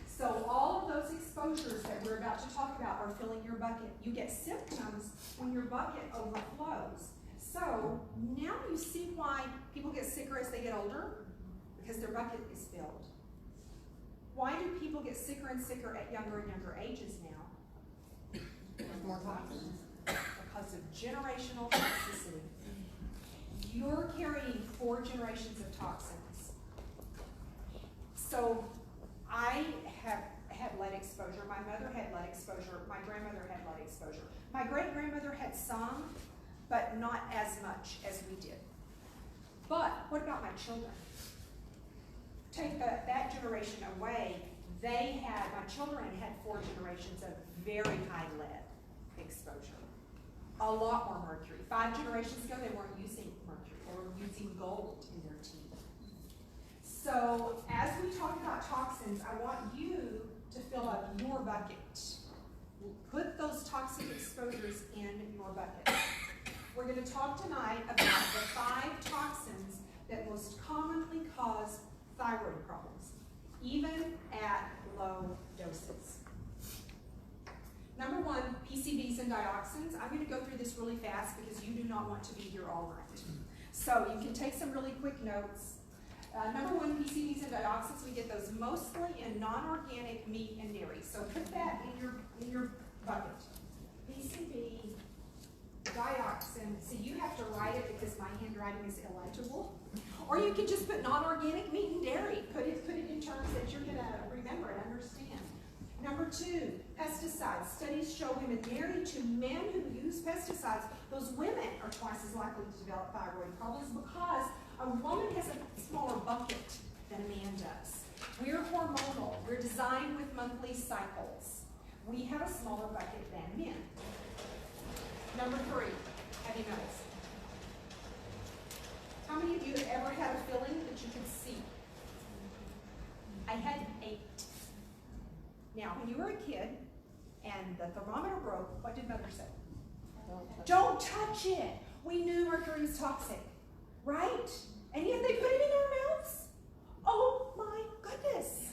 So all of those exposures that we're about to talk about are filling your bucket. You get symptoms when your bucket overflows. So now you see why people get sicker as they get older, because their bucket is filled. Why do people get sicker and sicker at younger and younger ages now? More toxins. Because of generational toxicity. You're carrying 4 generations of toxins. So I have had lead exposure. My mother had lead exposure. My grandmother had lead exposure. My great-grandmother had some, but not as much as we did. But what about my children? Take that generation away, my children had 4 generations of very high lead exposure. A lot more mercury. 5 generations ago, they weren't using mercury. They were using gold in their teeth. So as we talk about toxins, I want you to fill up your bucket. Put those toxic exposures in your bucket. We're going to talk tonight about the 5 toxins that most commonly cause thyroid problems, even at low doses. Number 1, PCBs and dioxins. I'm going to go through this really fast because you do not want to be here all night. So you can take some really quick notes. Number 1, PCBs and dioxins. We get those mostly in non-organic meat and dairy. So put that in your bucket. PCB, dioxin. See, you have to write it because my handwriting is illegible. Or you can just put non-organic meat and dairy. Put it in terms that you're going to remember and understand. Number 2, pesticides. Studies show women married to men who use pesticides, those women are twice as likely to develop thyroid problems because a woman has a smaller bucket than a man does. We're hormonal. We're designed with monthly cycles. We have a smaller bucket than men. Number 3, heavy metals. How many of you have ever had a filling that you could see? I had 8. Now, when you were a kid and the thermometer broke, what did Mother say? Don't touch it. We knew mercury was toxic, right? And yet they put it in our mouths? Oh my goodness.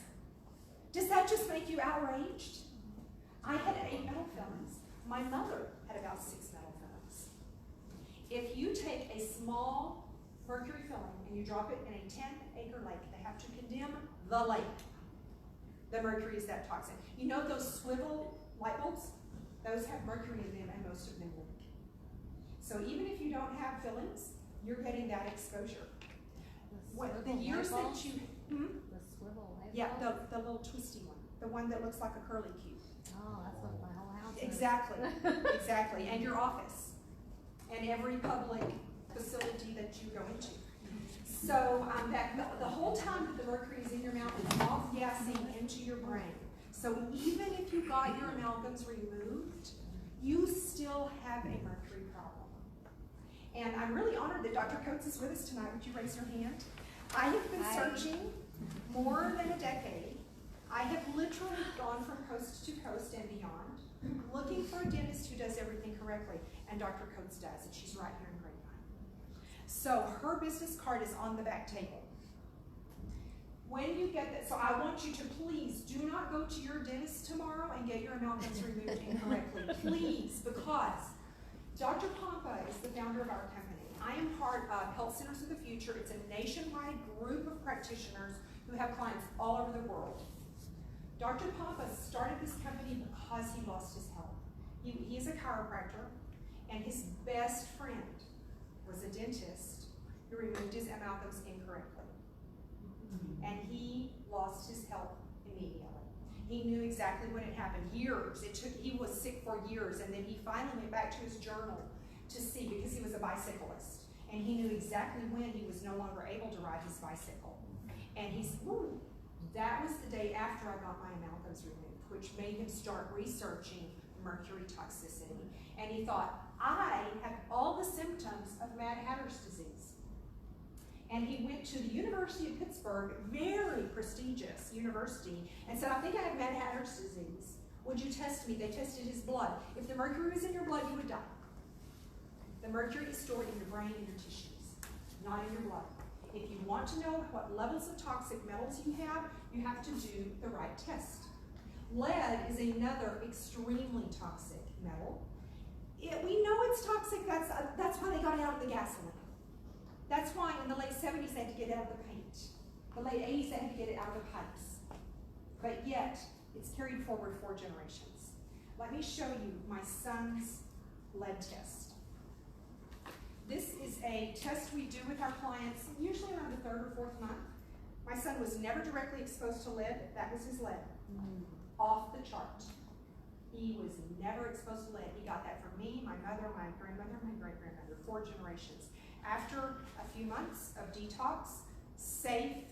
Does that just make you outraged? I had 8 metal fillings. My mother had about 6 metal fillings. If you take a small mercury filling and you drop it in a 10-acre lake, they have to condemn the lake. The mercury is that toxic. You know those swivel light bulbs? Those have mercury in them and most of them leak. So even if you don't have fillings, you're getting that exposure. The years that you... The swivel light Yeah, bulb? the little twisty one. The one that looks like a curly cube. Oh, that's what my whole house is. Exactly, exactly. And your office. And every public facility that you go into. So the whole time that the mercury is in your mouth, it's off-gassing into your brain. So even if you got your amalgams removed, you still have a mercury problem. And I'm really honored that Dr. Coates is with us tonight. Would you raise your hand? I have been searching more than a decade. I have literally gone from coast to coast and beyond, looking for a dentist who does everything correctly. And Dr. Coates does, and she's right here in Grapevine. So her business card is on the back table. When you get that, so I want you to please do not go to your dentist tomorrow and get your amalgams removed incorrectly. Please, because Dr. Pompa is the founder of our company. I am part of Health Centers of the Future. It's a nationwide group of practitioners who have clients all over the world. Dr. Pompa started this company because he lost his health. He is a chiropractor, and his best friend was a dentist who removed his amalgams incorrectly. And he lost his health immediately. He knew exactly what had happened. Years. He was sick for years, and then he finally went back to his journal to see, because he was a bicyclist, and he knew exactly when he was no longer able to ride his bicycle. And that was the day after I got my amalgams removed, which made him start researching mercury toxicity. And he thought, I have all the symptoms of Mad Hatter's disease. And he went to the University of Pittsburgh, very prestigious university, and said, I think I have Mad Hatter's disease. Would you test me? They tested his blood. If the mercury was in your blood, you would die. The mercury is stored in your brain and your tissues, not in your blood. If you want to know what levels of toxic metals you have to do the right test. Lead is another extremely toxic metal. We know it's toxic, that's why they got it out of the gasoline. That's why in the late 70s they had to get it out of the paint. The late 80s they had to get it out of the pipes. But yet, it's carried forward 4 generations. Let me show you my son's lead test. This is a test we do with our clients, usually around the 3rd or 4th month. My son was never directly exposed to lead. That was his lead. Off the chart. He was never exposed to lead. He got that from me, my mother, my grandmother, my great-grandmother, 4 generations. After a few months of detox, safe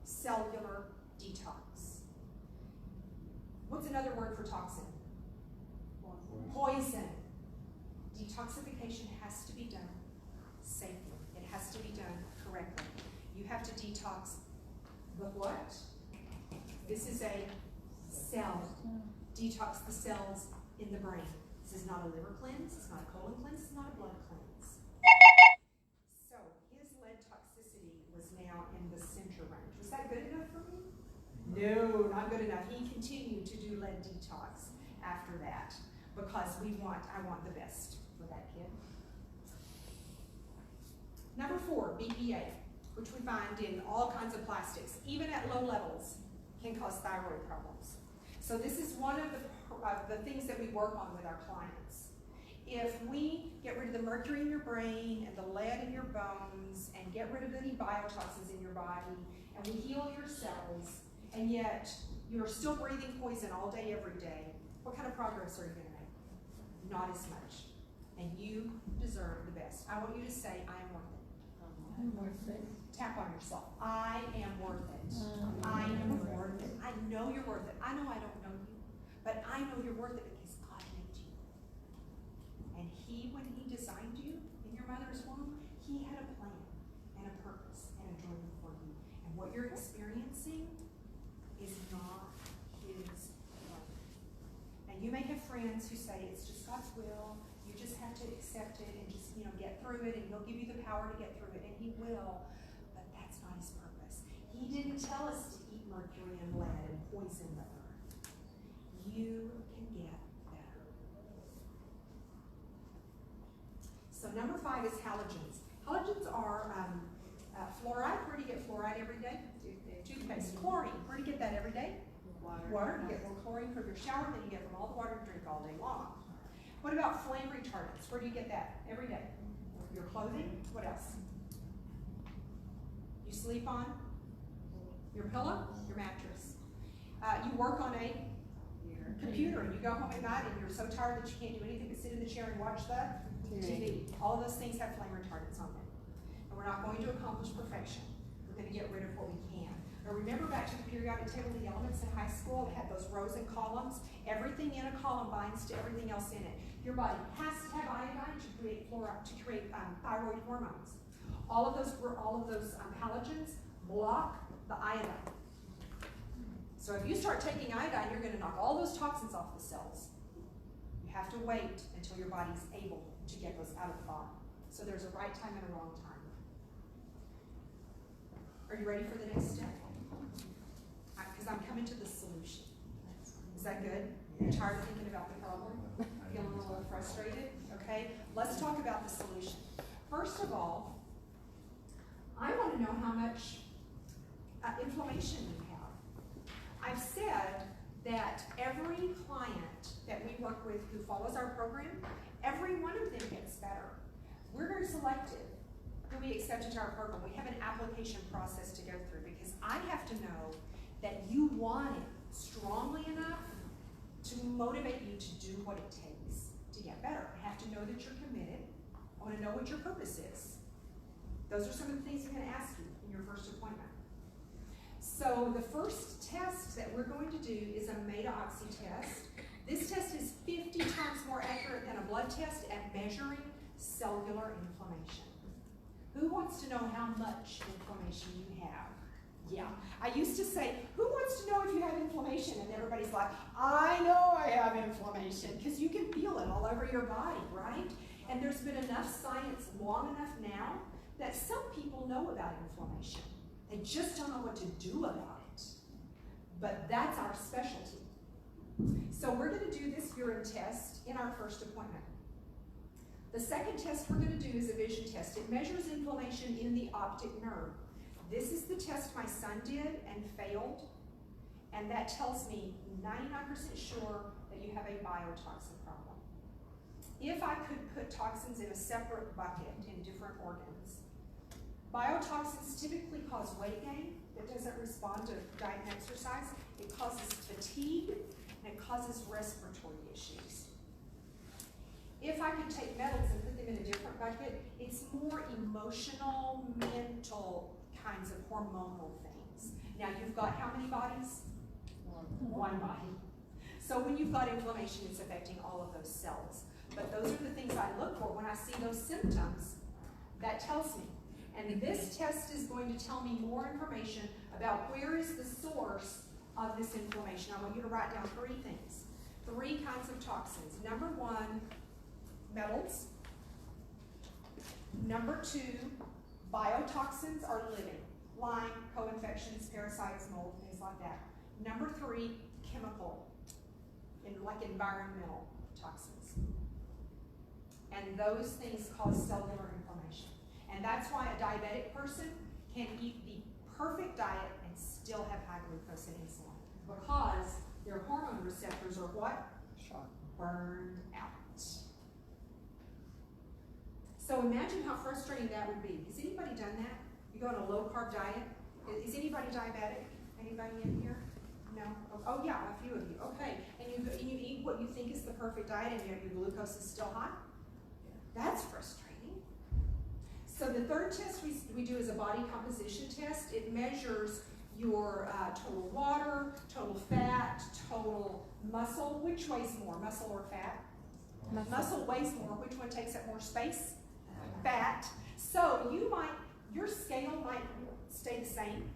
cellular detox. What's another word for toxin? Poison. Detoxification has to be done safely. It has to be done correctly. You have to detox the what? This is a cell. Detox the cells in the brain. This is not a liver cleanse, it's not a colon cleanse, it's not a blood cleanse. So his lead toxicity was now in the center range. Was that good enough for me? No, not good enough. He continued to do lead detox after that because I want the best for that kid. Number 4, BPA, which we find in all kinds of plastics, even at low levels, can cause thyroid problems. So this is one of the things that we work on with our clients. If we get rid of the mercury in your brain and the lead in your bones and get rid of any biotoxins in your body and we heal your cells, and yet you're still breathing poison all day, every day, what kind of progress are you going to make? Not as much. And you deserve the best. I want you to say, I am worth it. I'm worth it. Tap on yourself. I am worth it. I am worth it. I know you're worth it. I know I don't know you, but I know you're worth it because God made you. And when he designed you in your mother's womb, he had a plan and a purpose and a dream for you. And what you're experiencing is not his plan. And you may have friends who say it's just God's will. You just have to accept it and just, get through it, and he'll give you the power to get through it, and he will. But that's not his purpose. He didn't tell us to eat mercury and lead and poison the earth. You can get better. So number 5 is halogens. Halogens are fluoride. Where do you get fluoride every day? Toothpaste. Chlorine. Where do you get that every day? Water. You get more chlorine from your shower than you get from all the water you drink all day long. What about flame retardants? Where do you get that? Every day. Your clothing? What else? You sleep on? Your pillow? Your mattress. You work on a computer and you go home at night and you're so tired that you can't do anything but sit in the chair and watch the TV. All of those things have flame retardants on them. And we're not going to accomplish perfection. We're going to get rid of what we can. Now remember back to the periodic table of the elements in high school, it had those rows and columns. Everything in a column binds to everything else in it. Your body has to have iodine to create thyroid hormones. All of those halogens block the iodine. So if you start taking iodine, you're going to knock all those toxins off the cells. You have to wait until your body's able to get those out of the body. So there's a right time and a wrong time. Are you ready for the next step? because I'm coming to the solution. Is that good? You're tired of thinking about the problem? Feeling a little frustrated? Okay, let's talk about the solution. First of all, I want to know how much inflammation you have. I've said that every client that we work with who follows our program, every one of them gets better. We're very selective who we accept into our program. We have an application process to go through because I have to know that you want it strongly enough to motivate you to do what it takes to get better. I have to know that you're committed. I want to know what your purpose is. Those are some of the things I'm going to ask you in your first appointment. So the first test that we're going to do is a meta-oxy test. This test is 50 times more accurate than a blood test at measuring cellular inflammation. Who wants to know how much inflammation you have? Yeah, I used to say, who wants to know if you have inflammation? And everybody's like, I know I have inflammation, because you can feel it all over your body, right? And there's been enough science long enough now that some people know about inflammation. They just don't know what to do about it. But that's our specialty. So we're going to do this urine test in our first appointment. The second test we're going to do is a vision test. It measures inflammation in the optic nerve. This is the test my son did and failed, and that tells me 99% sure that you have a biotoxin problem. If I could put toxins in a separate bucket in different organs, biotoxins typically cause weight gain that doesn't respond to diet and exercise. It causes fatigue, and it causes respiratory issues. If I could take metals and put them in a different bucket, it's more emotional, mental kinds of hormonal things. Now you've got how many bodies? One body. So when you've got inflammation, it's affecting all of those cells. But those are the things I look for when I see those symptoms. That tells me. And this test is going to tell me more information about where is the source of this inflammation. I want you to write down 3 things. 3 kinds of toxins. Number 1, metals. Number 2, biotoxins are living. Lyme, co-infections, parasites, mold, things like that. Number 3, chemical, like environmental toxins. And those things cause cellular inflammation. And that's why a diabetic person can eat the perfect diet and still have high glucose and insulin. Because their hormone receptors are what? Shot. Burned out. So imagine how frustrating that would be. Has anybody done that? You go on a low-carb diet? Is anybody diabetic? Anybody in here? No? Oh yeah, a few of you. Okay. And you eat what you think is the perfect diet and yet your glucose is still high? That's frustrating. So the third test we do is a body composition test. It measures your total water, total fat, total muscle. Which weighs more, muscle or fat? Muscle weighs more. Which one takes up more space? Fat. So your scale might stay the same,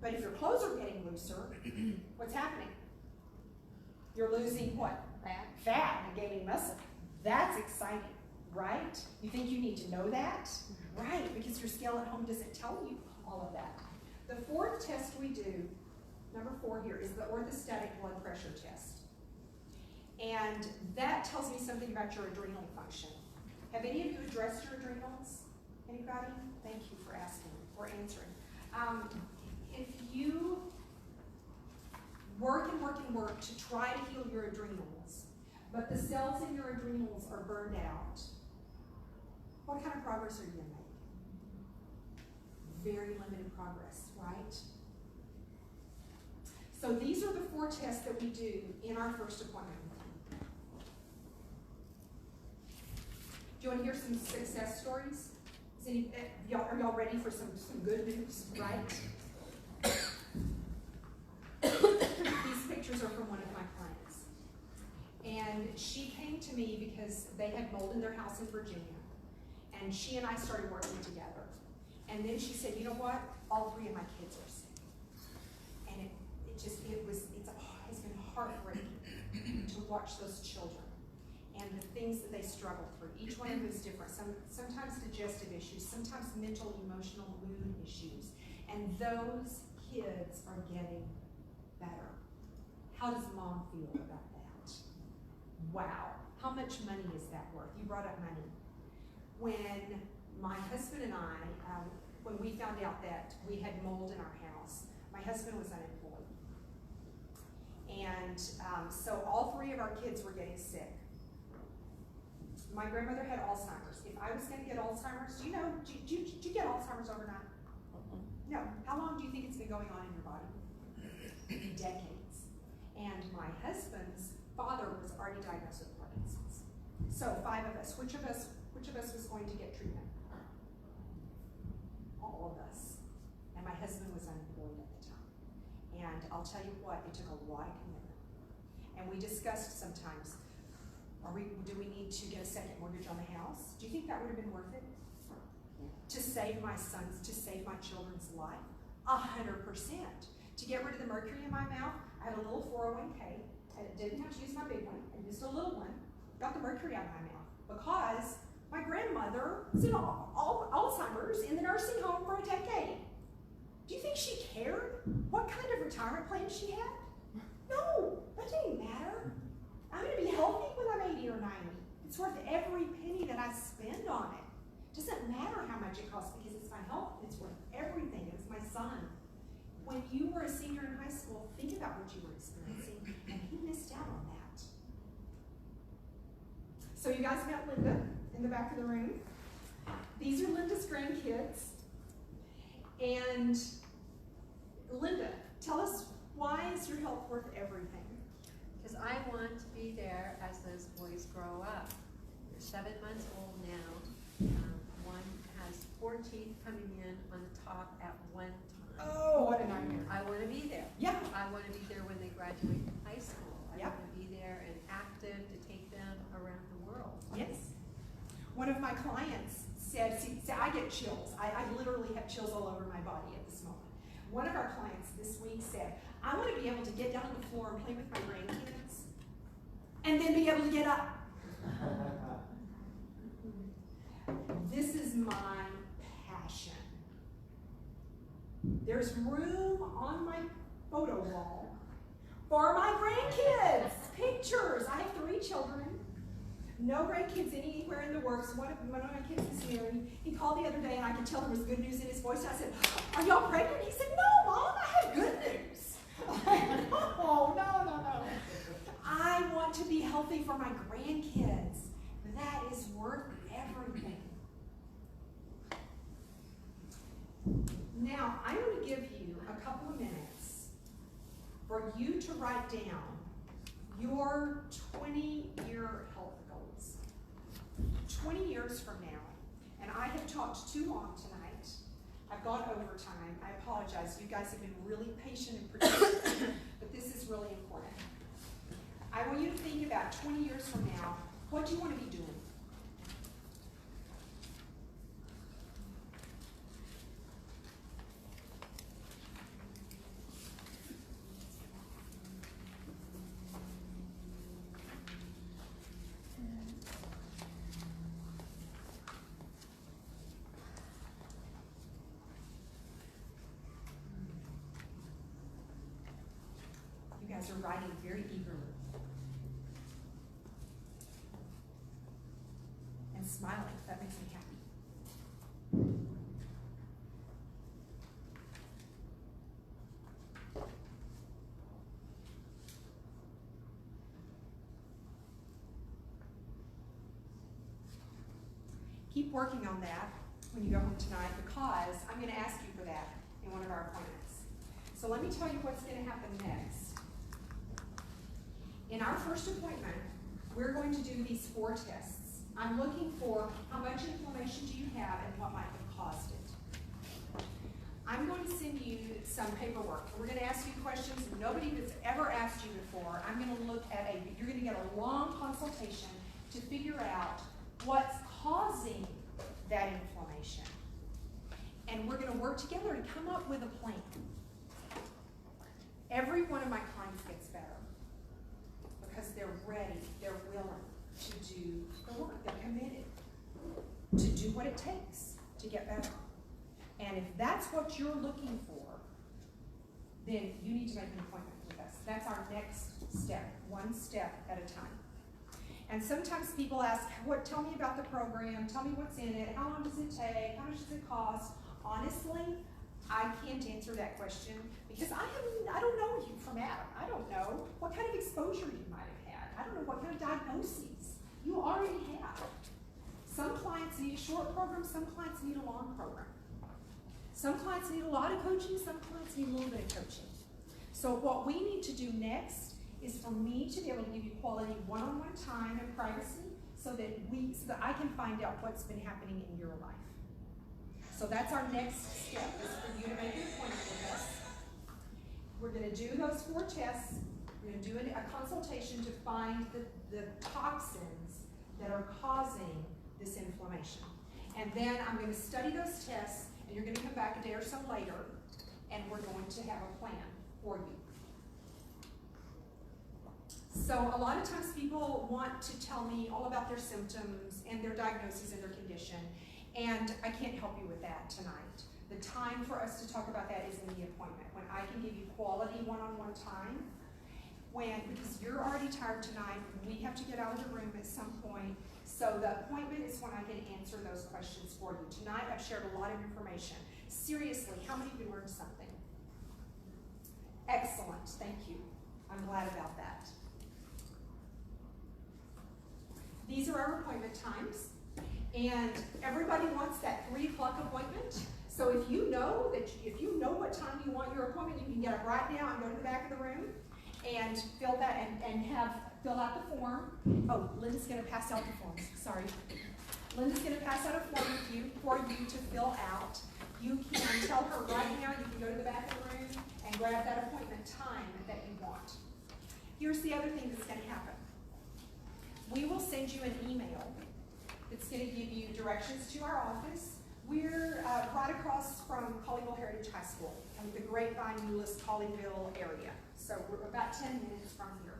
but if your clothes are getting looser, what's happening? You're losing what? Fat and gaining muscle. That's exciting, right? You think you need to know that? Right, because your scale at home doesn't tell you all of that. The fourth test we do, number 4 here, is the orthostatic blood pressure test. And that tells me something about your adrenal function. Have any of you addressed your adrenals? Anybody? Thank you for asking, for answering. If you work and work and work to try to heal your adrenals, but the cells in your adrenals are burned out, what kind of progress are you going to make? Very limited progress, right? So these are the 4 tests that we do in our first appointment. Do you want to hear some success stories? Are y'all ready for some good news, right? These pictures are from one of my clients. And she came to me because they had mold in their house in Virginia. And she and I started working together. And then she said, you know what? All 3 of my kids are sick. And it's been heartbreaking to watch those children and the things that they struggle through. Each one of them is different. Sometimes digestive issues, sometimes mental, emotional, mood issues. And those kids are getting better. How does mom feel about that? Wow, how much money is that worth? You brought up money. When my husband and I, when we found out that we had mold in our house, my husband was unemployed. And so all three of our kids were getting sick. My grandmother had Alzheimer's. If I was going to get Alzheimer's, do you get Alzheimer's overnight? No. How long do you think it's been going on in your body? Decades. And my husband's father was already diagnosed with Parkinson's. So 5 of us. Which of us was going to get treatment? All of us. And my husband was unemployed at the time. And I'll tell you what, it took a lot of commitment. And we discussed sometimes, do we need to get a second mortgage on the house? Do you think that would have been worth it? To save my son's, to save my children's life? 100%. To get rid of the mercury in my mouth, I had a little 401k, and it didn't have to use my big one, I used a little one, got the mercury out of my mouth, because my grandmother was in Alzheimer's in the nursing home for a decade. Do you think she cared what kind of retirement plan she had? No, that didn't matter. I'm gonna be healthy when I'm 80 or 90. It's worth every penny that I spend on it. It doesn't matter how much it costs because it's my health, it's worth everything, it's my son. When you were a senior in high school, think about what you were experiencing, and he missed out on that. So you guys met Linda in the back of the room. These are Linda's grandkids. And Linda, tell us, why is your health worth everything? Because I want to be there as those boys grow up. They're 7 months old now. One has 4 teeth coming in on the top at one time. Oh, what a nightmare. I want to be there. Yeah. I want to be there when they graduate from high school. I Yeah. want to be there and active to take them around the world. Yes. One of my clients said, see, I get chills. I literally have chills all over my body at this moment. One of our clients this week said, I want to be able to get down on the floor and play with my grandkids and then be able to get up. This is my passion. There's room on my photo wall for my grandkids. Pictures. I have 3 children. No grandkids anywhere in the works. One of my kids is married. He called the other day and I could tell there was good news in his voice. I said, are y'all pregnant? He said, no, Mom, I have good news. No. I want to be healthy for my grandkids. That is worth everything. Now, I'm going to give you a couple of minutes for you to write down your 20-year health goals. 20 years from now, and I have talked too long tonight. I've gone over time. I apologize. You guys have been really patient and persistent, but this is really important. I want you to think about 20 years from now, what do you want to be doing? You guys are writing very eagerly. And smiling. That makes me happy. Keep working on that when you go home tonight, because I'm going to ask you for that in one of our appointments. So let me tell you what's going to happen next. In our first appointment, we're going to do these 4 tests. I'm looking for how much inflammation do you have and what might have caused it. I'm going to send you some paperwork. We're going to ask you questions nobody has ever asked you before. I'm going to look at you're going to get a long consultation to figure out what's causing that inflammation. And we're going to work together to come up with a plan. Every one of my clients gets better because they're ready, they're willing to do the work, they're committed to do what it takes to get better. And if that's what you're looking for, then you need to make an appointment with that's our next step, one step at a time. And sometimes people ask, tell me about the program, tell me what's in it, how long does it take, how much does it cost? Honestly, I can't answer that question because I don't know you from Adam. I don't know what kind of exposure you might have had. I don't know what kind of diagnoses you already have. Some clients need a short program, some clients need a long program. Some clients need a lot of coaching, some clients need a little bit of coaching. So what we need to do next is for me to be able to give you quality one-on-one time and privacy so that I can find out what's been happening in your life. So that's our next step, is for you to make an appointment with us. We're gonna do those 4 tests. We're gonna do a consultation to find the toxins that are causing this inflammation. And then I'm gonna study those tests, and you're gonna come back a day or so later, and we're going to have a plan for you. So a lot of times people want to tell me all about their symptoms and their diagnosis and their condition, and I can't help you with that tonight. The time for us to talk about that is in the appointment, when I can give you quality one-on-one time, because you're already tired tonight, we have to get out of the room at some point, so the appointment is when I can answer those questions for you. Tonight I've shared a lot of information. Seriously, how many of you learned something? Excellent, thank you. I'm glad about that. These are our appointment times, and everybody wants that 3 o'clock appointment. So if you know what time you want your appointment, you can get up right now and go to the back of the room and fill that fill out the form. Oh, Linda's gonna pass out the forms, sorry. Linda's gonna pass out a form for you to fill out. You can tell her right now, you can go to the back of the room and grab that appointment time that you want. Here's the other thing that's gonna happen. We will send you an email that's going to give you directions to our office. We're right across from Colleyville Heritage High School, in the Grapevine, Euless, Colleyville area. So we're about 10 minutes from here.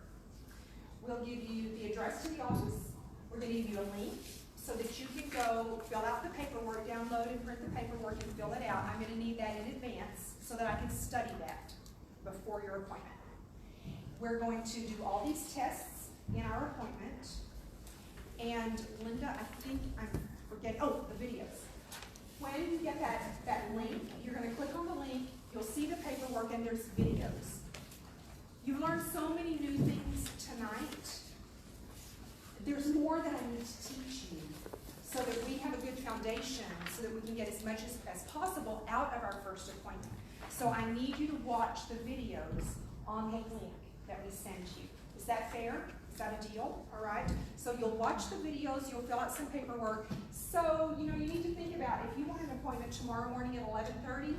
We'll give you the address to the office. We're going to give you a link so that you can go fill out the paperwork, download and print the paperwork and fill it out. I'm going to need that in advance so that I can study that before your appointment. We're going to do all these tests in our appointment. And Linda, I think I'm forgetting, the videos. When you get that link, you're gonna click on the link, you'll see the paperwork and there's videos. You've learned so many new things tonight. There's more that I need to teach you so that we have a good foundation, so that we can get as much as possible out of our first appointment. So I need you to watch the videos on the link that we send you. Is that fair? Is that a deal? All right. So you'll watch the videos, you'll fill out some paperwork. So, you need to think about if you want an appointment tomorrow morning at 11:30,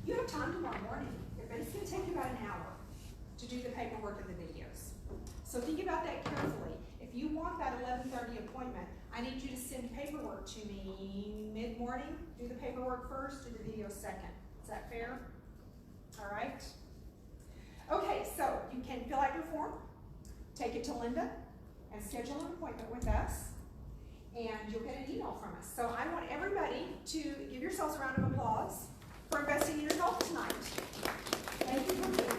you have time tomorrow morning. But it's going to take you about an hour to do the paperwork and the videos. So think about that carefully. If you want that 11:30 appointment, I need you to send paperwork to me mid-morning. Do the paperwork first, do the video second. Is that fair? All right. Okay, so you can fill out your form, take it to Linda, and schedule an appointment with us, and you'll get an email from us. So I want everybody to give yourselves a round of applause for investing in your health tonight. Thank you for being